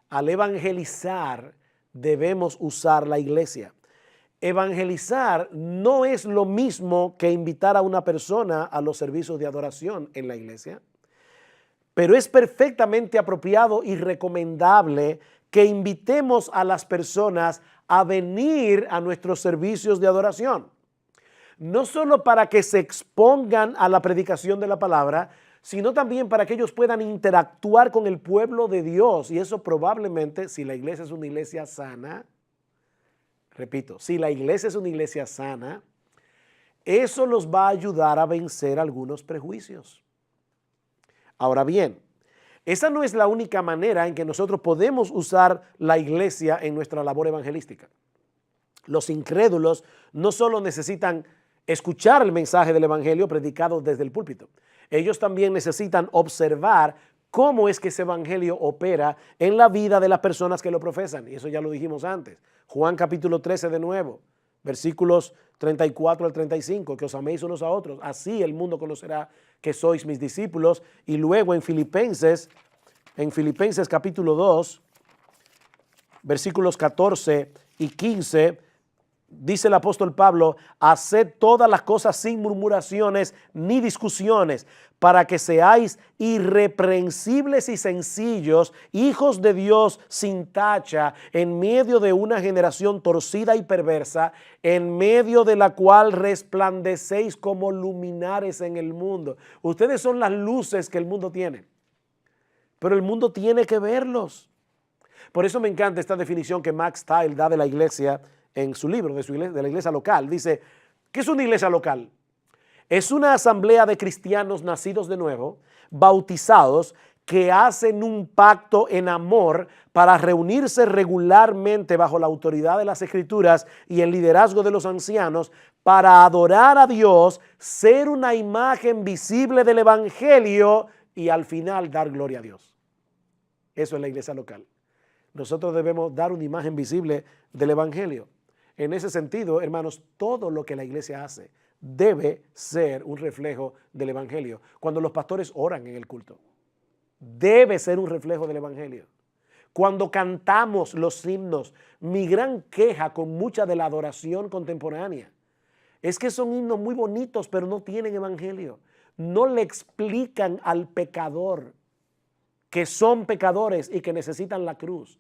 Al evangelizar debemos usar la iglesia. Evangelizar no es lo mismo que invitar a una persona a los servicios de adoración en la iglesia, pero es perfectamente apropiado y recomendable que invitemos a las personas a venir a nuestros servicios de adoración. No solo para que se expongan a la predicación de la palabra, sino también para que ellos puedan interactuar con el pueblo de Dios. Y eso probablemente, si la iglesia es una iglesia sana, repito, si la iglesia es una iglesia sana, eso los va a ayudar a vencer algunos prejuicios. Ahora bien, esa no es la única manera en que nosotros podemos usar la iglesia en nuestra labor evangelística. Los incrédulos no solo necesitan escuchar el mensaje del evangelio predicado desde el púlpito, ellos también necesitan observar cómo es que ese evangelio opera en la vida de las personas que lo profesan. Y eso ya lo dijimos antes. Juan capítulo 13 de nuevo, versículos 34 al 35, que os améis unos a otros. Así el mundo conocerá que sois mis discípulos. Y luego en Filipenses capítulo 2, versículos 14 y 15, dice el apóstol Pablo: haced todas las cosas sin murmuraciones ni discusiones, para que seáis irreprensibles y sencillos, hijos de Dios sin tacha, en medio de una generación torcida y perversa, en medio de la cual resplandecéis como luminares en el mundo. Ustedes son las luces que el mundo tiene, pero el mundo tiene que verlos. Por eso me encanta esta definición que Max Stiles da de la iglesia en su libro, de la iglesia local. Dice, ¿qué es una iglesia local? Es una asamblea de cristianos nacidos de nuevo, bautizados, que hacen un pacto en amor para reunirse regularmente bajo la autoridad de las Escrituras y el liderazgo de los ancianos para adorar a Dios, ser una imagen visible del Evangelio y al final dar gloria a Dios. Eso es la iglesia local. Nosotros debemos dar una imagen visible del Evangelio. En ese sentido, hermanos, todo lo que la iglesia hace debe ser un reflejo del Evangelio. Cuando los pastores oran en el culto, debe ser un reflejo del Evangelio. Cuando cantamos los himnos, mi gran queja con mucha de la adoración contemporánea es que son himnos muy bonitos, pero no tienen Evangelio. No le explican al pecador que son pecadores y que necesitan la cruz.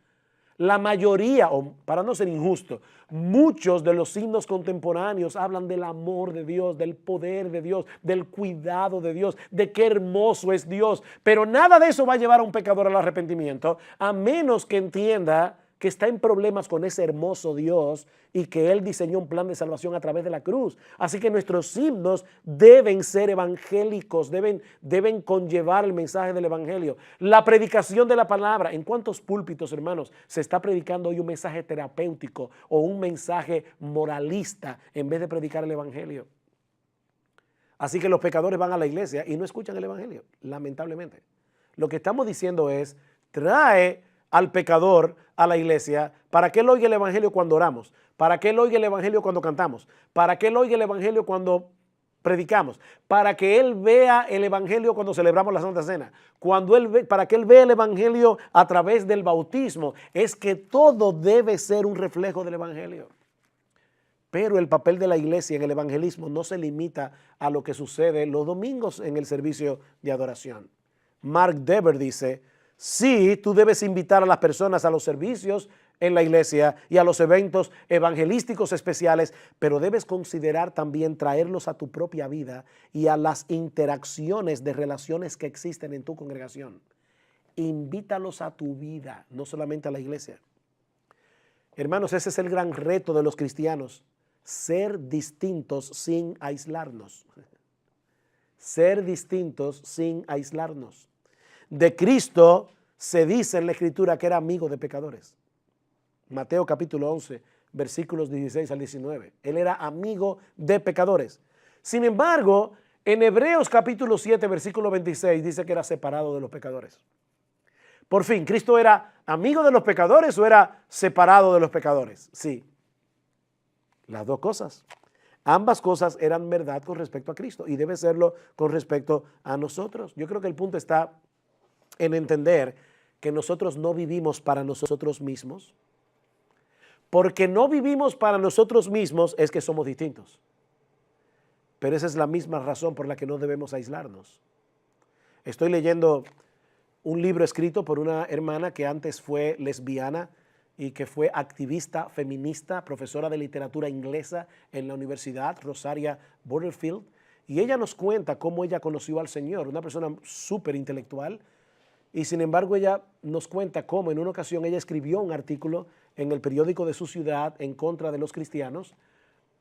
La mayoría, o para no ser injusto, muchos de los himnos contemporáneos hablan del amor de Dios, del poder de Dios, del cuidado de Dios, de qué hermoso es Dios. Pero nada de eso va a llevar a un pecador al arrepentimiento, a menos que entienda que está en problemas con ese hermoso Dios y que Él diseñó un plan de salvación a través de la cruz. Así que nuestros himnos deben ser evangélicos, deben conllevar el mensaje del evangelio. La predicación de la palabra. ¿En cuántos púlpitos, hermanos, se está predicando hoy un mensaje terapéutico o un mensaje moralista en vez de predicar el evangelio? Así que los pecadores van a la iglesia y no escuchan el evangelio, lamentablemente. Lo que estamos diciendo es, trae al pecador a la iglesia para que él oiga el evangelio cuando oramos, para que él oiga el evangelio cuando cantamos, para que él oiga el evangelio cuando predicamos, para que él vea el evangelio cuando celebramos la Santa Cena, para que él vea el evangelio a través del bautismo. Es que todo debe ser un reflejo del evangelio. Pero el papel de la iglesia en el evangelismo no se limita a lo que sucede los domingos en el servicio de adoración. Mark Dever dice: sí, tú debes invitar a las personas a los servicios en la iglesia y a los eventos evangelísticos especiales, pero debes considerar también traerlos a tu propia vida y a las interacciones de relaciones que existen en tu congregación. Invítalos a tu vida, no solamente a la iglesia. Hermanos, ese es el gran reto de los cristianos: ser distintos sin aislarnos. Ser distintos sin aislarnos. De Cristo se dice en la Escritura que era amigo de pecadores. Mateo capítulo 11, versículos 16 al 19. Él era amigo de pecadores. Sin embargo, en Hebreos capítulo 7, versículo 26, dice que era separado de los pecadores. Por fin, ¿Cristo era amigo de los pecadores o era separado de los pecadores? Sí, las dos cosas. Ambas cosas eran verdad con respecto a Cristo y debe serlo con respecto a nosotros. Yo creo que el punto está en entender que nosotros no vivimos para nosotros mismos. Porque no vivimos para nosotros mismos es que somos distintos. Pero esa es la misma razón por la que no debemos aislarnos. Estoy leyendo un libro escrito por una hermana que antes fue lesbiana y que fue activista feminista, profesora de literatura inglesa en la Universidad Rosaria Butterfield. Y ella nos cuenta cómo ella conoció al Señor, una persona súper intelectual. Y sin embargo ella nos cuenta cómo en una ocasión ella escribió un artículo en el periódico de su ciudad en contra de los cristianos.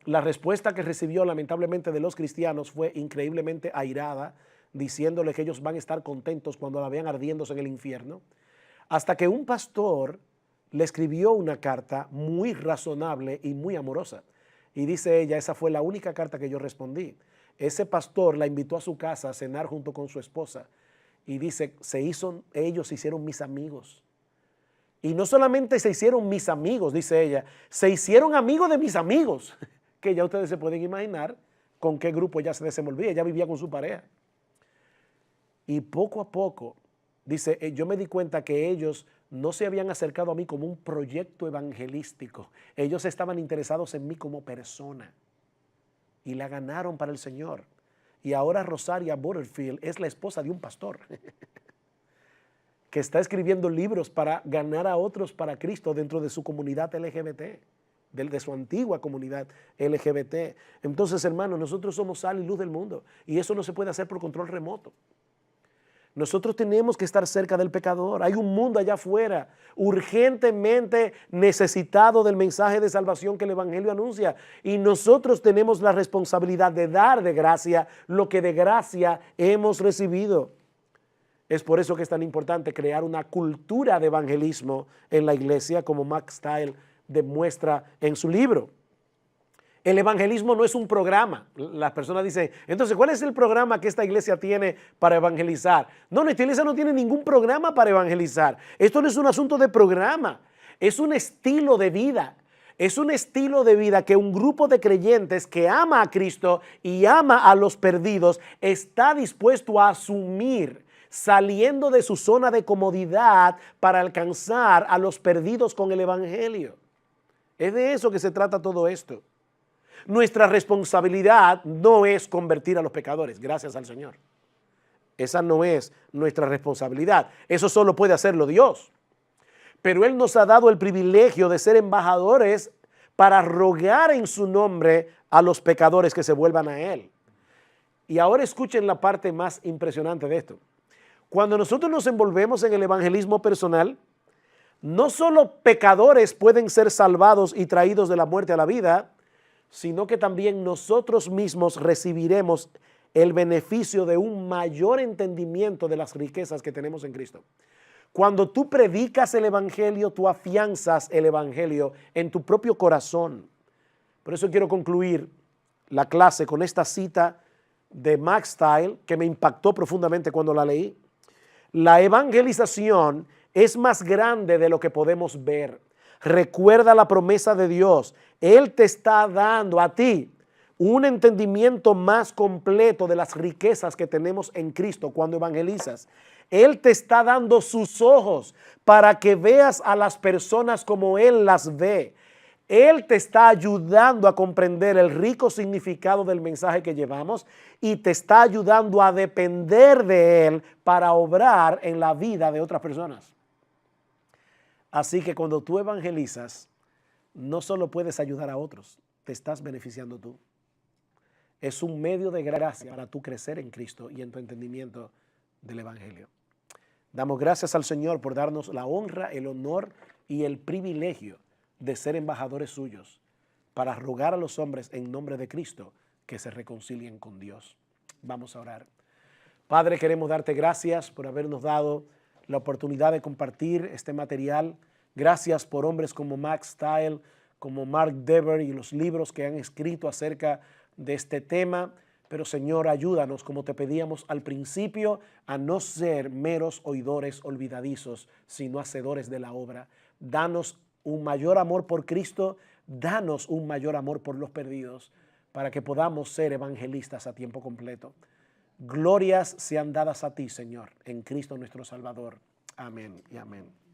La respuesta que recibió lamentablemente de los cristianos fue increíblemente airada, diciéndole que ellos van a estar contentos cuando la vean ardiéndose en el infierno. Hasta que un pastor le escribió una carta muy razonable y muy amorosa. Y dice ella, esa fue la única carta que yo respondí. Ese pastor la invitó a su casa a cenar junto con su esposa. Y dice, ellos se hicieron mis amigos. Y no solamente se hicieron mis amigos, dice ella, se hicieron amigos de mis amigos, que ya ustedes se pueden imaginar con qué grupo ella se desenvolvía. Ella vivía con su pareja. Y poco a poco, dice, yo me di cuenta que ellos no se habían acercado a mí como un proyecto evangelístico. Ellos estaban interesados en mí como persona. Y la ganaron para el Señor. Y ahora Rosaria Butterfield es la esposa de un pastor que está escribiendo libros para ganar a otros para Cristo dentro de su comunidad LGBT, de su antigua comunidad LGBT. Entonces, hermanos, nosotros somos sal y luz del mundo y eso no se puede hacer por control remoto. Nosotros tenemos que estar cerca del pecador. Hay un mundo allá afuera urgentemente necesitado del mensaje de salvación que el Evangelio anuncia. Y nosotros tenemos la responsabilidad de dar de gracia lo que de gracia hemos recibido. Es por eso que es tan importante crear una cultura de evangelismo en la iglesia, como Max Stiles demuestra en su libro. El evangelismo no es un programa. Las personas dicen, entonces, ¿cuál es el programa que esta iglesia tiene para evangelizar? No, nuestra iglesia no tiene ningún programa para evangelizar. Esto no es un asunto de programa, es un estilo de vida. Es un estilo de vida que un grupo de creyentes que ama a Cristo y ama a los perdidos está dispuesto a asumir, saliendo de su zona de comodidad para alcanzar a los perdidos con el evangelio. Es de eso que se trata todo esto. Nuestra responsabilidad no es convertir a los pecadores, gracias al Señor. Esa no es nuestra responsabilidad. Eso solo puede hacerlo Dios. Pero Él nos ha dado el privilegio de ser embajadores para rogar en su nombre a los pecadores que se vuelvan a Él. Y ahora escuchen la parte más impresionante de esto. Cuando nosotros nos envolvemos en el evangelismo personal, no solo pecadores pueden ser salvados y traídos de la muerte a la vida, sino que también nosotros mismos recibiremos el beneficio de un mayor entendimiento de las riquezas que tenemos en Cristo. Cuando tú predicas el evangelio, tú afianzas el evangelio en tu propio corazón. Por eso quiero concluir la clase con esta cita de Max Stiles que me impactó profundamente cuando la leí. La evangelización es más grande de lo que podemos ver. Recuerda la promesa de Dios. Él te está dando a ti un entendimiento más completo de las riquezas que tenemos en Cristo cuando evangelizas. Él te está dando sus ojos para que veas a las personas como Él las ve. Él te está ayudando a comprender el rico significado del mensaje que llevamos y te está ayudando a depender de Él para obrar en la vida de otras personas. Así que cuando tú evangelizas, no solo puedes ayudar a otros, te estás beneficiando tú. Es un medio de gracia para tú crecer en Cristo y en tu entendimiento del Evangelio. Damos gracias al Señor por darnos la honra, el honor y el privilegio de ser embajadores suyos para rogar a los hombres en nombre de Cristo que se reconcilien con Dios. Vamos a orar. Padre, queremos darte gracias por habernos dado la oportunidad de compartir este material. Gracias por hombres como Max Stiles, como Mark Dever y los libros que han escrito acerca de este tema. Pero Señor, ayúdanos, como te pedíamos al principio, a no ser meros oidores olvidadizos, sino hacedores de la obra. Danos un mayor amor por Cristo, danos un mayor amor por los perdidos, para que podamos ser evangelistas a tiempo completo. Glorias sean dadas a ti, Señor, en Cristo nuestro Salvador. Amén y amén.